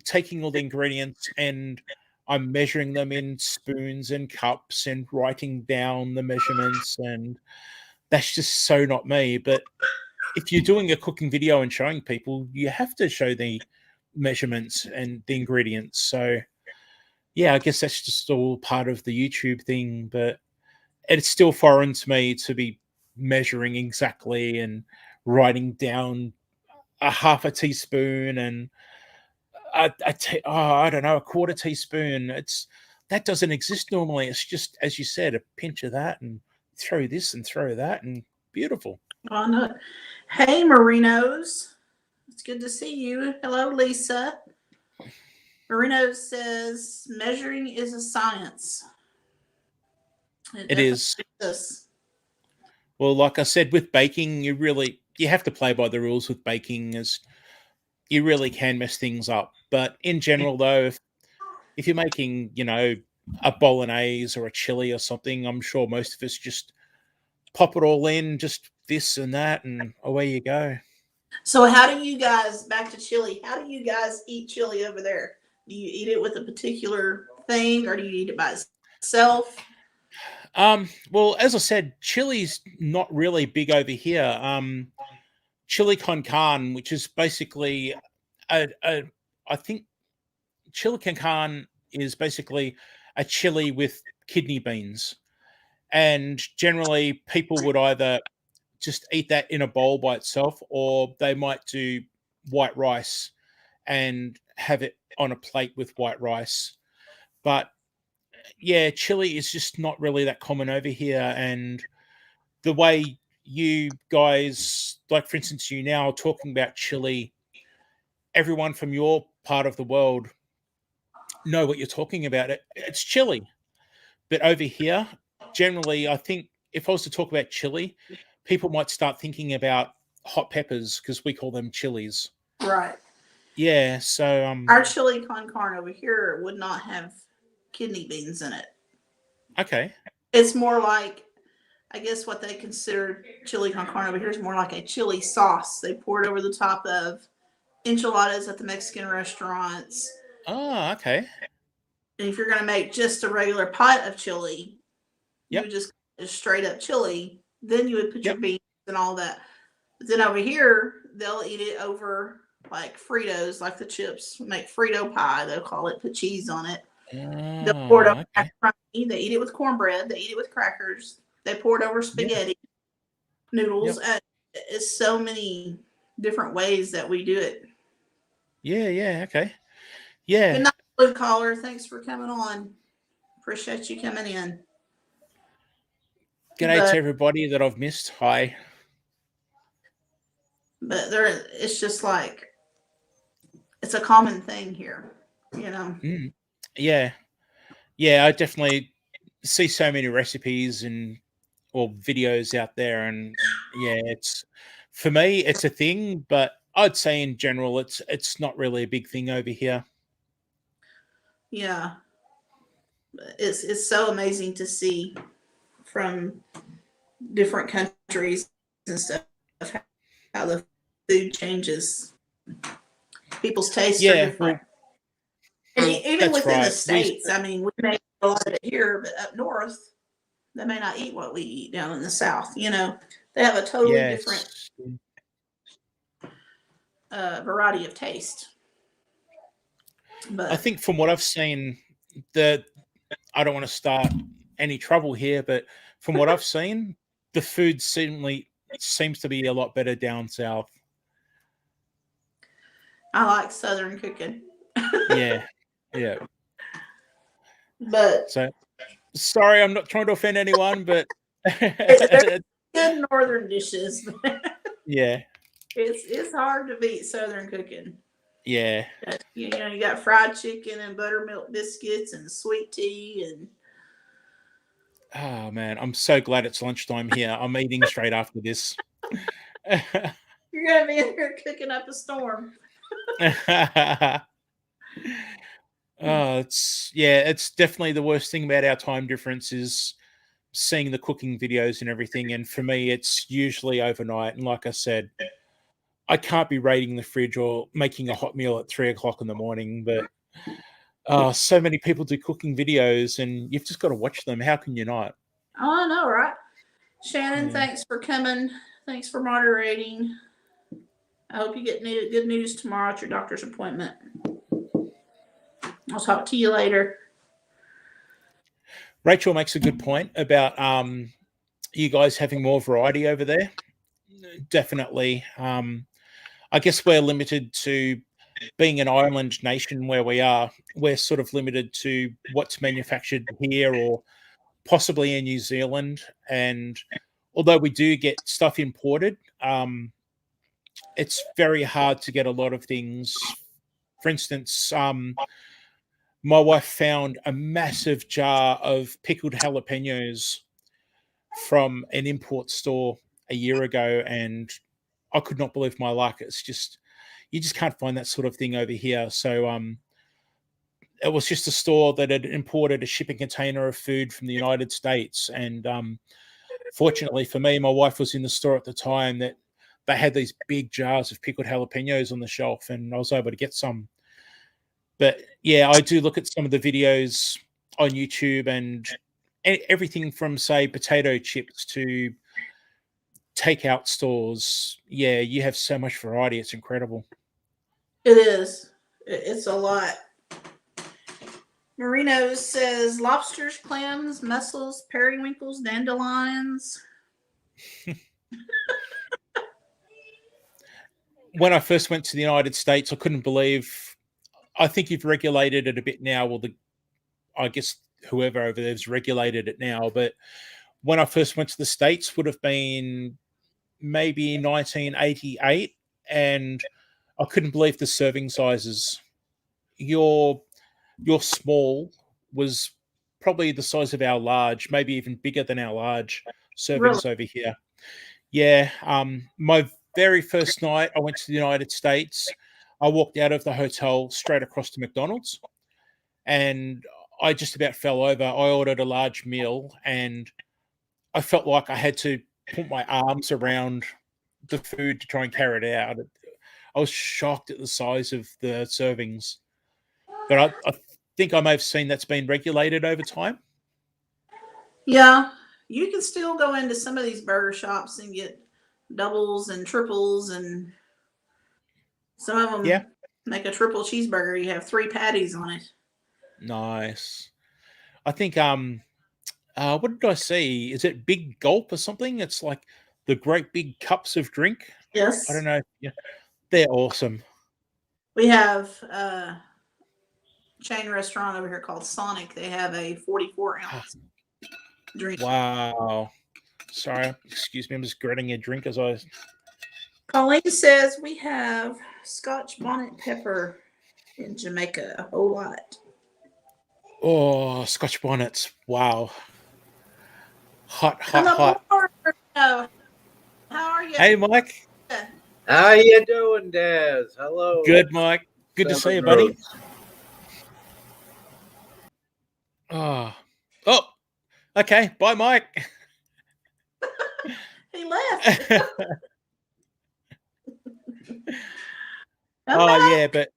taking all the ingredients and I'm measuring them in spoons and cups and writing down the measurements, and that's just so not me. But if you're doing a cooking video and showing people, you have to show the measurements and the ingredients. So yeah, I guess that's just all part of the YouTube thing, but it's still foreign to me to be measuring exactly and writing down a half a teaspoon and I don't know, a quarter teaspoon. That doesn't exist normally. It's just, as you said, a pinch of that and throw this and throw that and beautiful. Oh, no. Hey, Marinos. It's good to see you. Hello, Lisa. Marino says measuring is a science. It It definitely is. does. Well, like I said, with baking, you have to play by the rules with baking, as you really can mess things up. But in general, though, if you're making, a bolognese or a chili or something, I'm sure most of us just pop it all in, just this and that, and away you go. So, how do you guys, back to chili, how do you guys eat chili over there? Do you eat it with a particular thing or do you eat it by itself? Well, as I said, chili's not really big over here. Chili con carne, which is basically a I think chili con carne is basically a chili with kidney beans. And generally, people would either just eat that in a bowl by itself, or they might do white rice and have it on a plate with white rice. But yeah, chili is just not really that common over here. And the way you guys, like for instance, you now are talking about chili, everyone from your part of the world know what you're talking about. It's chili. But over here, generally, I think if I was to talk about chili, people might start thinking about hot peppers because we call them chilies. Right. Yeah, so Our chili con carne over here would not have kidney beans in it. okay. It's more like, I guess what they consider chili con carne over here is more like a chili sauce. They pour it over the top of enchiladas at the Mexican restaurants. Oh, okay. And if you're going to make just a regular pot of chili, you Yep. would just straight up chili. Then you would put your Yep. beans and all that. But then over here, they'll eat it over like Fritos, like the chips. Make Frito pie, they'll call it. Put cheese on it. They'll pour it over Oh, okay. macaroni. They eat it with cornbread. They eat it with crackers. They pour it over Yeah. spaghetti, noodles. Yep. It's so many different ways that we do it. Yeah, yeah, okay. Good Yeah. night, blue collar. Thanks for coming on. Appreciate you coming in. G'day to But everybody that I've missed. Hi. it's just like it's a common thing here, you know. Mm. Yeah. Yeah, I definitely see so many recipes and or videos out there, and yeah, it's for me it's a thing, but I'd say in general it's not really a big thing over here. Yeah, it's so amazing to see from different countries and stuff how the food changes. People's tastes are Yeah, different, and even that's within the right. We states. I mean, we make a lot of it here, but up north, they may not eat what we eat down in the south. You know, they have a totally different yes. variety of taste. I But think from what I've seen, the I don't want to start any trouble here, but from what I've seen, the food seems to be a lot better down south. I like Southern cooking. Yeah. Yeah. But So sorry, I'm not trying to offend anyone, but they're good Northern dishes. yeah. It's hard to beat Southern cooking. Yeah. You know, you got fried chicken and buttermilk biscuits and sweet tea and Oh man, I'm so glad it's lunchtime here. I'm eating straight after this. you're gonna be in here cooking up a storm. Oh, it's definitely the worst thing about our time difference is seeing the cooking videos and everything. And for me, it's usually overnight. And like I said, I can't be raiding the fridge or making a hot meal at 3 o'clock in the morning. But so many people do cooking videos, and you've just got to watch them. How can you not? Oh, I know, right? Shannon, Yeah. thanks for coming. Thanks for moderating. I hope you get good news tomorrow at your doctor's appointment. I'll talk to you later. Rachel makes a good point about you guys having more variety over there. Definitely. I guess we're limited to being an island nation where we are. We're sort of limited to what's manufactured here or possibly in New Zealand. And although we do get stuff imported, it's very hard to get a lot of things. For instance, my wife found a massive jar of pickled jalapenos from an import store a year ago, and I could not believe my luck. It's just you just can't find that sort of thing over here. So it was just a store that had imported a shipping container of food from the United States, and fortunately for me, my wife was in the store at the time that they had these big jars of pickled jalapenos on the shelf, and I was able to get some. But yeah, I do look at some of the videos on YouTube, and everything from, say, potato chips to takeout stores. Yeah, you have so much variety. It's incredible. It is. It's a lot. Marino says lobsters, clams, mussels, periwinkles, dandelions. When I first went to the United States, I couldn't believe. I think you've regulated it a bit now. Well, I guess whoever over there's regulated it now. But when I first went to the States, would have been maybe 1988, and I couldn't believe the serving sizes. Your small was probably the size of our large, maybe even bigger than our large Really? servings over here. Yeah, my very first night I went to the United States, I walked out of the hotel straight across to McDonald's, and I just about fell over. I ordered a large meal, and I felt like I had to put my arms around the food to try and carry it out. I was shocked at the size of the servings, but I think I may have seen that's been regulated over time. Yeah. You can still go into some of these burger shops and get doubles and triples, and some of Yeah, them make a triple cheeseburger. You have 3 patties on it. nice. I think what did I see? Is it Big Gulp or something? It's like the great big cups of drink. I don't Yes. know. Yeah, they're awesome. We have a chain restaurant over here called Sonic. They have a 44 Ah, ounce drink. wow. Sorry, excuse me. I'm just grabbing a drink as I. Colleen says we have Scotch bonnet pepper in Jamaica, a whole lot. Oh, Scotch bonnets. Wow. Hot, Come hot, aboard. hot. No. How are you? Hey, Mike. How you doing, Daz? Hello, Good, Mike. Good to see Seven you, buddy. Rose. Oh, oh, okay. Bye, Mike. He left. Come Oh, back. yeah, but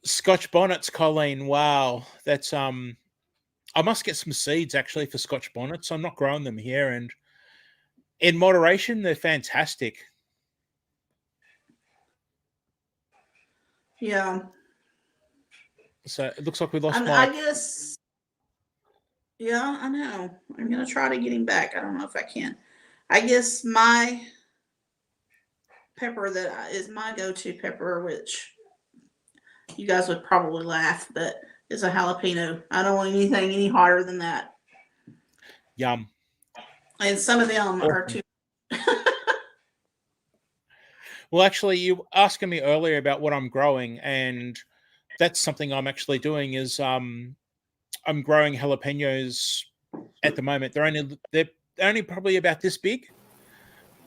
Scotch bonnets, Colleen. Wow, that's I must get some seeds actually for Scotch bonnets. I'm not growing them here, and in moderation, they're fantastic. Yeah. So it looks like we lost I Mike. guess. Yeah, I know. I'm gonna try to get him back. I don't know if I can. I guess my pepper that is my go-to pepper, which you guys would probably laugh, but is a jalapeno. I don't want anything any hotter than that. Yum. And some of them are Awesome. too. Well, actually, you asking me earlier about what I'm growing, and that's something I'm actually doing. Is I'm growing jalapenos at the moment. They're only probably about this big,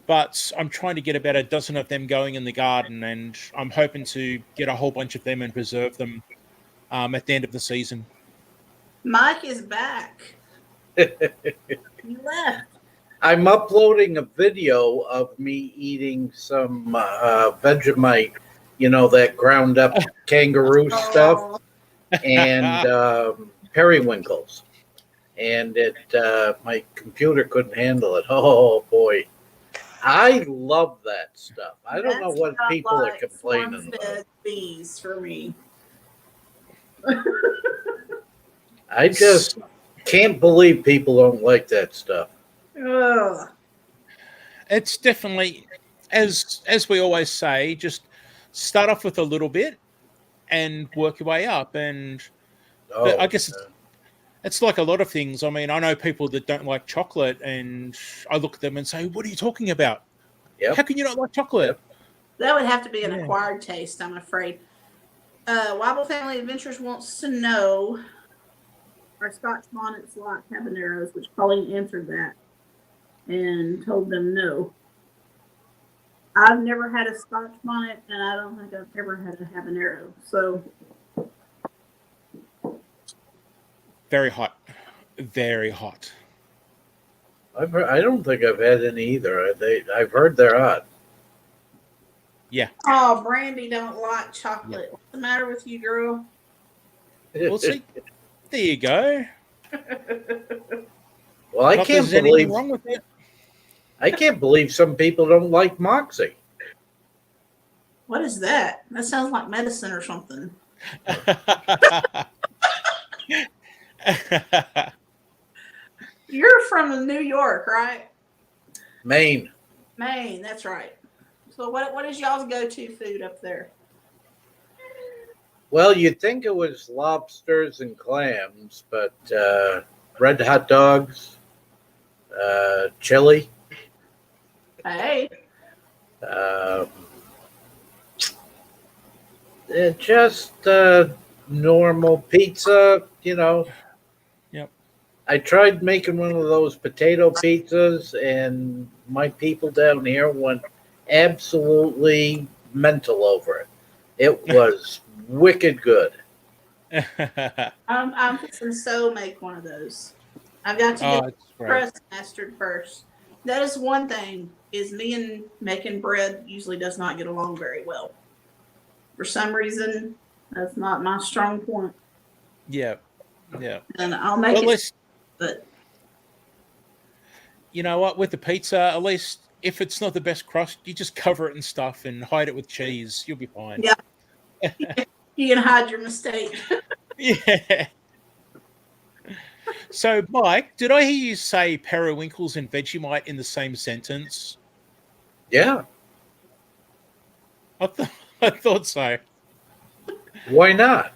but I'm trying to get about a dozen of them going in the garden, and I'm hoping to get a whole bunch of them and preserve them at the end of the season. Mike is back. He left. I'm uploading a video of me eating some Vegemite, that ground up kangaroo stuff, Oh, and periwinkles. And my computer couldn't handle it. Oh boy, I love that stuff. I don't know that's what not people are like complaining corn-fed about. bees for me. I just can't believe people don't like that stuff. Ugh. It's definitely, as we always say, just start off with a little bit and work your way up. But I Oh, guess it's like a lot of things. I mean, I know people that don't like chocolate, and I look at them and say, "What are you talking about? yep. How can you not like chocolate?" Yep. That would have to be an Yeah. acquired taste, I'm afraid. Wobble Family Adventures wants to know, are Scotch Bonnets like Habaneros, which Colleen answered that and told them no. I've never had a Scotch Bonnet, and I don't think I've ever had a Habanero. So, Very hot. Very hot. I don't think I've had any either. I've heard they're odd. Yeah. oh, Brandy don't like chocolate. What's the matter with you, girl? We'll see. There you go. Well, I Not can't there's anything believe wrong with it. I can't believe some people don't like Moxie. What is that? That sounds like medicine or something. You're from New York, right? Maine. Maine, that's right. So what is y'all's go-to food up there? Well, you'd think it was lobsters and clams, but red hot dogs, chili, Hey, um, just normal pizza, Yep. I tried making one of those potato pizzas, and my people down here went absolutely mental over it. It was wicked good. I'm fixing to so make one of those. I've got to get Oh, it's the great. crust mastered first. That is one thing. Is me and making bread usually does not get along very well. For some reason, that's not my strong point. Yeah. Yeah. And I'll make Well, at it, least, but you know what? With the pizza, at least if it's not the best crust, you just cover it in stuff and hide it with cheese. You'll be fine. Yeah. you can hide your mistake. Yeah. So, Mike, did I hear you say periwinkles and Vegemite in the same sentence? Yeah, I thought so. why not?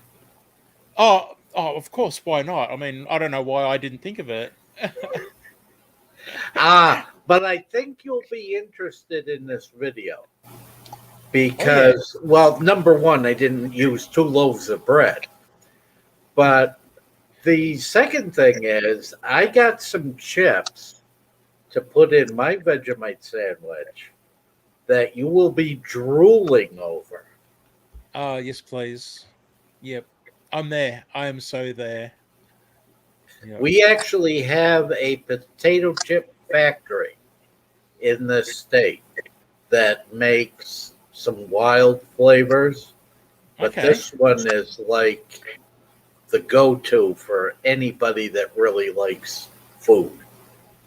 Oh, of course. Why not? I mean, I don't know why I didn't think of it. But I think you'll be interested in this video because, well, number one, I didn't use 2 loaves of bread. But the second thing is, I got some chips to put in my Vegemite sandwich that you will be drooling over. Oh, yes, please. Yep. I'm there. I am so there. Yep. We actually have a potato chip factory in this state that makes some wild flavors, but Okay. this one is like the go-to for anybody that really likes food.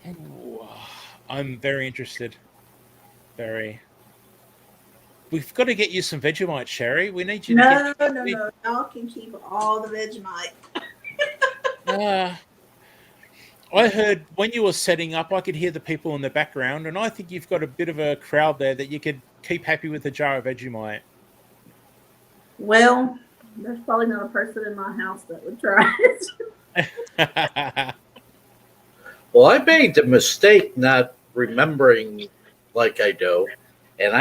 Ooh, I'm very interested. Very. We've got to get you some Vegemite, Sherry. We need you to No. Y'all can keep all the Vegemite. I heard when you were setting up, I could hear the people in the background, and I think you've got a bit of a crowd there that you could keep happy with a jar of Vegemite. Well, there's probably not a person in my house that would try it. Well, I made the mistake not remembering like I do, and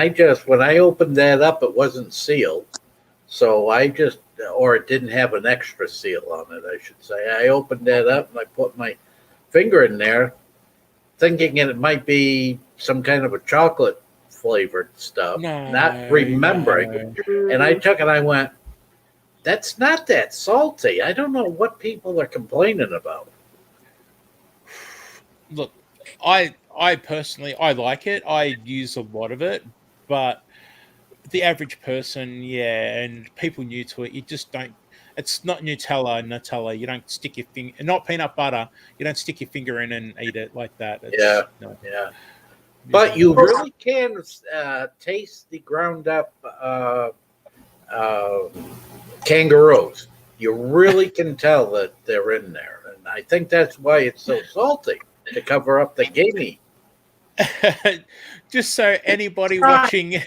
when I opened that up, it wasn't sealed. So or it didn't have an extra seal on it, I should say. I opened that up and I put my finger in there, thinking it might be some kind of a chocolate flavored stuff, not remembering. No. And I took it, I went, that's not that salty. I don't know what people are complaining about. Look, I personally I like it. I use a lot of it, but the average person, yeah, and people new to it, you just don't. It's not Nutella. You don't stick your finger, not peanut butter. You don't stick your finger in and eat it like that. Yeah. But you really can taste the ground up kangaroos. You really can tell that they're in there, and I think that's why it's so salty, to cover up the gamey. Just so anybody watching,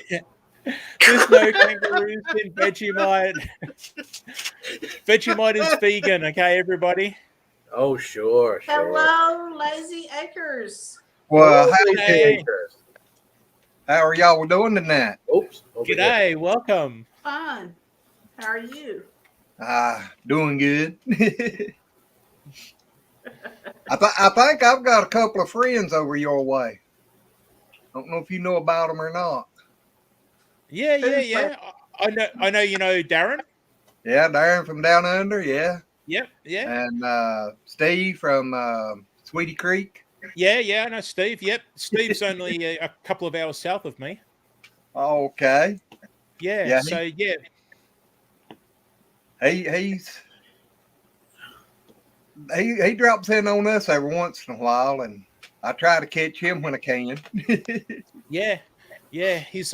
there's no kangaroos in Vegemite. Vegemite is vegan, okay, everybody? Oh, sure. Hello, Lazy Acres. Well, Hey. how are y'all doing tonight? Oops. G'day, welcome. Fine. How are you? Doing good. I think I've got a couple of friends over your way. Don't know if you know about them or not. Yeah. I know. You know Darren. Yeah, Darren from down under. Yeah, Yep. Yeah. and Steve from Sweetie Creek. Yeah. I know Steve. Yep. Steve's only a couple of hours south of me. Okay. Yeah. Yeah, So yeah. he drops in on us every once in a while, and I try to catch him when I can. Yeah. He's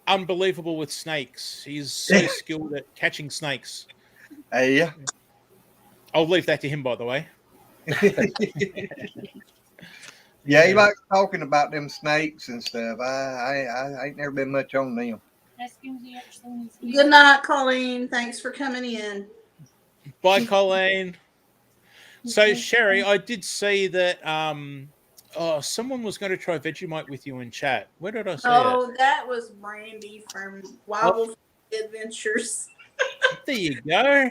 unbelievable with snakes. He's so skilled at catching snakes. Yeah. I'll leave that to him, by the way. Yeah, he likes talking about them snakes and stuff. I ain't never been much on them. Good night, Colleen. Thanks for coming in. Bye, Colleen. So, Sherry, I did see that someone was going to try Vegemite with you in chat. Where did I see it? Oh, that was Brandy from Wild Adventures. There you go.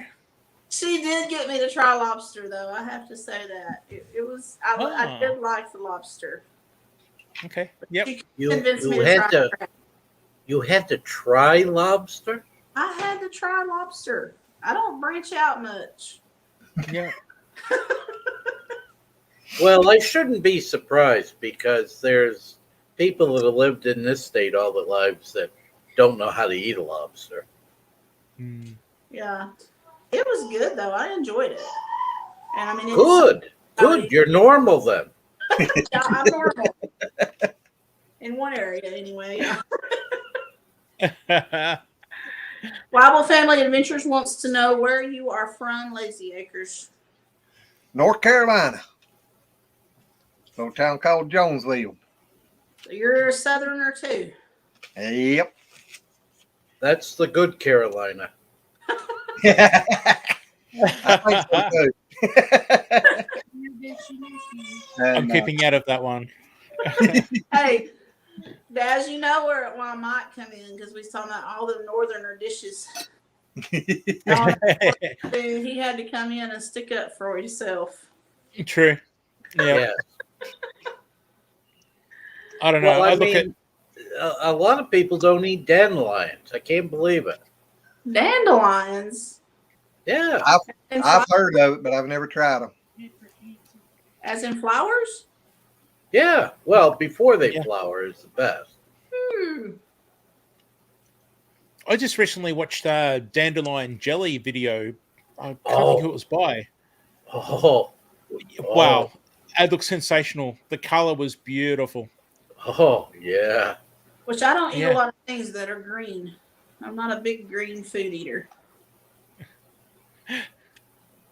She did get me to try lobster, though. I have to say that it was. I did like the lobster. Okay. Yep. She You convinced me had try to you had to try lobster? I had to try lobster. I don't branch out much. Yeah. Well, I shouldn't be surprised because there's people that have lived in this state all their lives that don't know how to eat a lobster. Mm. Yeah, it was good though. I enjoyed it, and I mean, Good. You're normal then. Yeah, I'm normal in one area anyway. Yeah. Wobble Family Adventures wants to know where you are from, Lazy Acres. North Carolina. Little town called Jonesville. So you're a Southerner too. Yep. That's the good Carolina. I think so too. I'm keeping out of that one. Hey, Daz, you know where I might come in because we talking about all the northerner dishes. He had to come in and stick up for himself. True. Yeah. I don't know. Well, I look at a lot of people don't eat dandelions. I can't believe it. Dandelions. Yeah. I've heard of it, but I've never tried them. As in flowers? Yeah. Well, before they flower is the best. I just recently watched a dandelion jelly video. I can't think who it was by. Oh. Wow. It looked sensational. The color was beautiful. Oh, yeah. Which I don't eat a lot of things that are green. I'm not a big green food eater.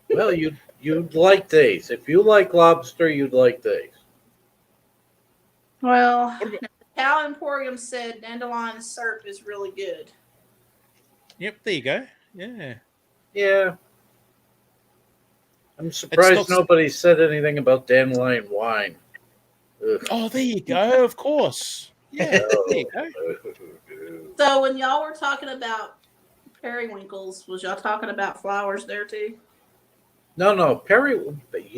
Well, you'd like these. If you like lobster, you'd like these. Well, Cal Emporium said dandelion syrup is really good. Yep, there you go. Yeah. Yeah. I'm surprised nobody said anything about dandelion wine. Ugh. Oh, there you go. Of course. Yeah, there you go. So when y'all were talking about periwinkles, was y'all talking about flowers there too? No, you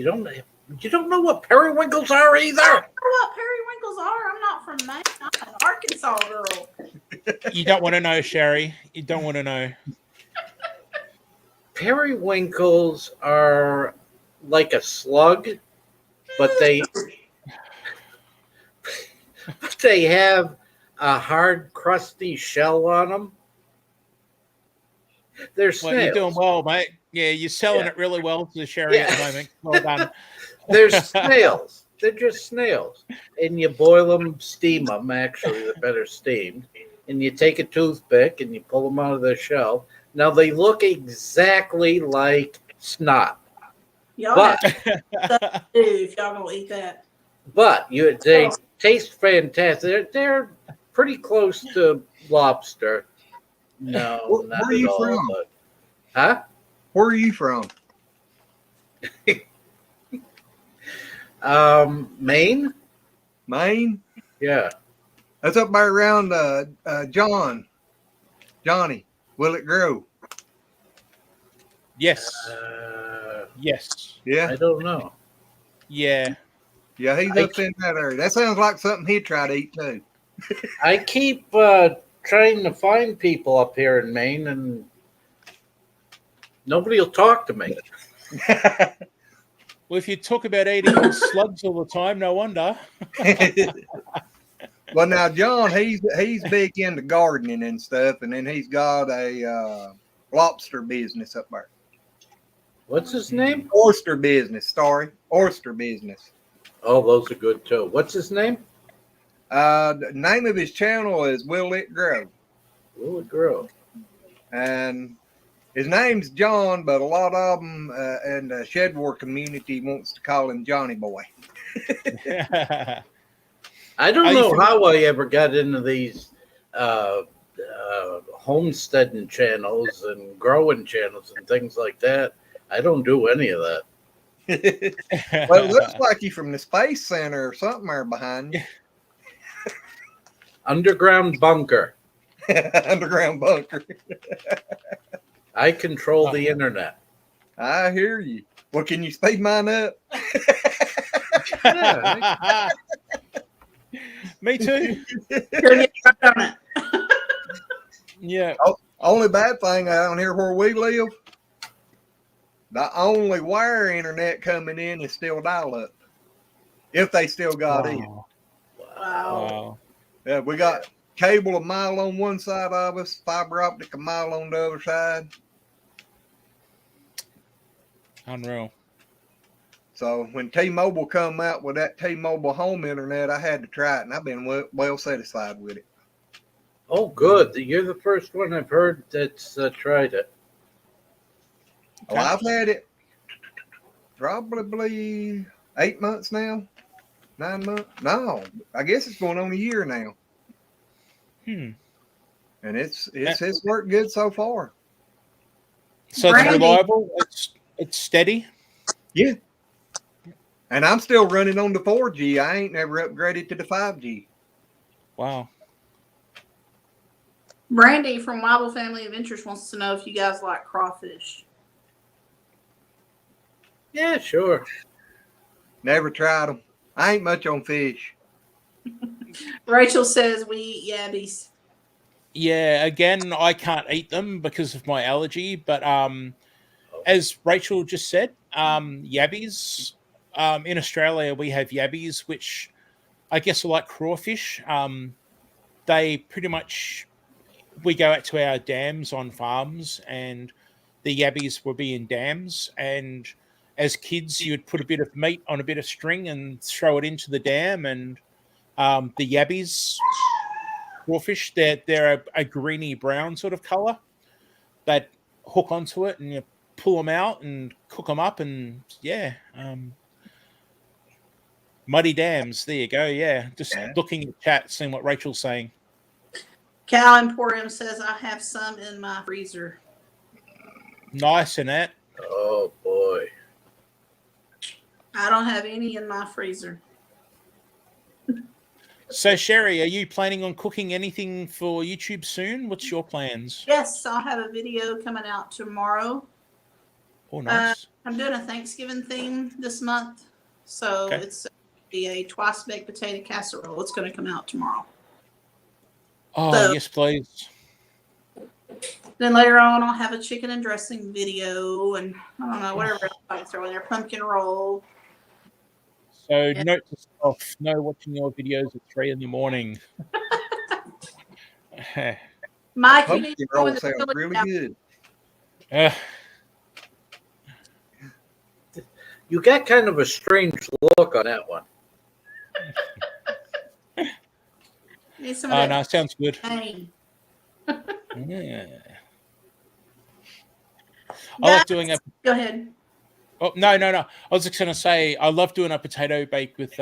don't know what periwinkles are either. I don't know what periwinkles are. I'm not from Maine. I'm an Arkansas girl. You don't want to know, Sherry. You don't want to know. Periwinkles are like a slug, but they have a hard, crusty shell on them. They're snails. Well, you're doing well, mate. Yeah, you're selling it really well to Sherry at the moment. Well done. They're snails. They're just snails. And you boil them, steam them, actually. They're better steamed. And you take a toothpick and you pull them out of their shell. Now, they look exactly like snot. Y'all have to do if y'all don't eat that. But they taste fantastic. They're pretty close to lobster. No, not Where are you at all. from? But, huh? Where are you from? Maine? Maine? Yeah. That's up there around Johnny. Will it grow? Yes. Yes. I don't know. Yeah. Yeah, he's up in that area. That sounds like something he'd try to eat too. I keep trying to find people up here in Maine, and nobody will talk to me. Well, if you talk about eating slugs all the time, no wonder. Well, now John, he's big into gardening and stuff, and then he's got a lobster business up there. What's his name? Oyster business. Oyster business. Oh, those are good too. What's his name? The name of his channel is Will It Grow, Will It Grow? and his name's John, but a lot of them in the Shedwar community wants to call him Johnny Boy. I don't know how I ever got into these homesteading channels and growing channels and things like that. I don't do any of that. Well, it looks like you from the Space Center or something there behind you. Underground bunker. Underground bunker. I control the internet. I hear you. Well, can you speed mine up? Yeah, Me too. Yeah. Only bad thing out here where we live, the only wire internet coming in is still dial-up. If they still got it. Wow. Yeah, we got cable a mile on one side of us, fiber optic a mile on the other side. Unreal. So when T-Mobile come out with that T-Mobile home internet, I had to try it, and I've been well satisfied with it. Oh, good. You're the first one I've heard that's tried it. Okay. Well, I've had it probably 8 months now. 9 months? No, I guess it's going on a year now. And it's worked good so far. So it's reliable. It's steady. Yeah. And I'm still running on the 4G. I ain't never upgraded to the 5G. Wow. Brandy from Wobble Family of Interest wants to know if you guys like crawfish. Yeah, sure. Never tried them. I ain't much on fish. Rachel says we eat yabbies. Yeah, again, I can't eat them because of my allergy. But as Rachel just said, yabbies. In Australia, we have yabbies, which I guess are like crawfish. They pretty much, we go out to our dams on farms, and the yabbies will be in dams. And as kids, you would put a bit of meat on a bit of string and throw it into the dam. And the yabbies, crawfish, they're a greeny brown sort of color. That hook onto it, and you pull them out and cook them up, and yeah. Muddy dams. There you go. Yeah. Just looking at chat, seeing what Rachel's saying. Cal Emporium says I have some in my freezer. Nice, Annette. Oh, boy. I don't have any in my freezer. So, Sherry, are you planning on cooking anything for YouTube soon? What's your plans? Yes, I'll have a video coming out tomorrow. Oh, nice. I'm doing a Thanksgiving theme this month. So it's be a twice baked potato casserole. It's going to come out tomorrow. Oh, So, yes, please. Then later on, I'll have a chicken and dressing video, and I don't know, whatever else I can throw in there. Pumpkin roll. So, note to self: no watching your videos at 3 in the morning. Mike, Pumpkin roll sounds really good. You got kind of a strange look on that one. Need some of that. No, sounds good. Yeah. I like doing a. Go ahead. Oh, no. I was just going to say, I love doing a potato bake with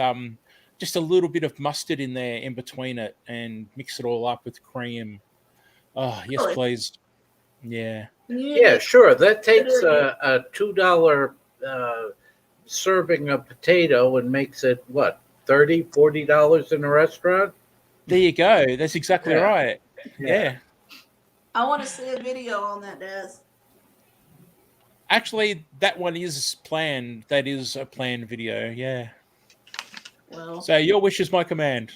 just a little bit of mustard in there in between it, and mix it all up with cream. Oh, yes, Really? Please. Yeah. Yeah, sure. That takes a $2 serving of potato and makes it, what, $30, $40 in a restaurant? There you go. That's exactly right. Yeah. I want to see a video on that, Daz. Actually, that one is planned. That is a planned video. Yeah. Well, So your wish is my command.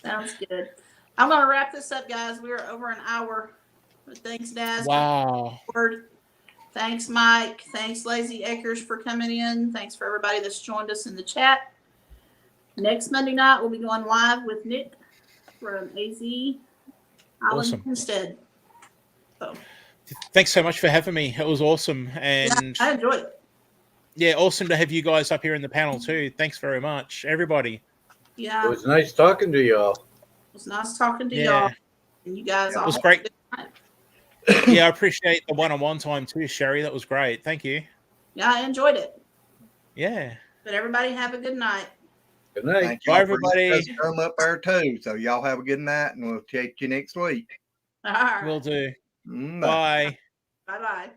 sounds good. I'm going to wrap this up, guys. We are over an hour. But thanks, Daz. Wow. Thanks, Mike. Thanks, Lazy Eckers, for coming in. Thanks for everybody that's joined us in the chat. Next Monday night, we'll be going live with Nick from AZ Island Instead. So, thanks so much for having me. It was awesome. And yeah, I enjoyed it. Yeah, awesome to have you guys up here in the panel too. Thanks very much, everybody. Yeah. It was nice talking to y'all. It was nice talking to y'all. And you guys all. It was great. Yeah, I appreciate the one-on-one time too, Sherry. That was great. Thank you. Yeah, I enjoyed it. Yeah. But everybody have a good night. Good night. Bye, everybody. Come up there too. So y'all have a good night, and we'll check you next week. All right. Will do. Bye. Bye. Bye-bye.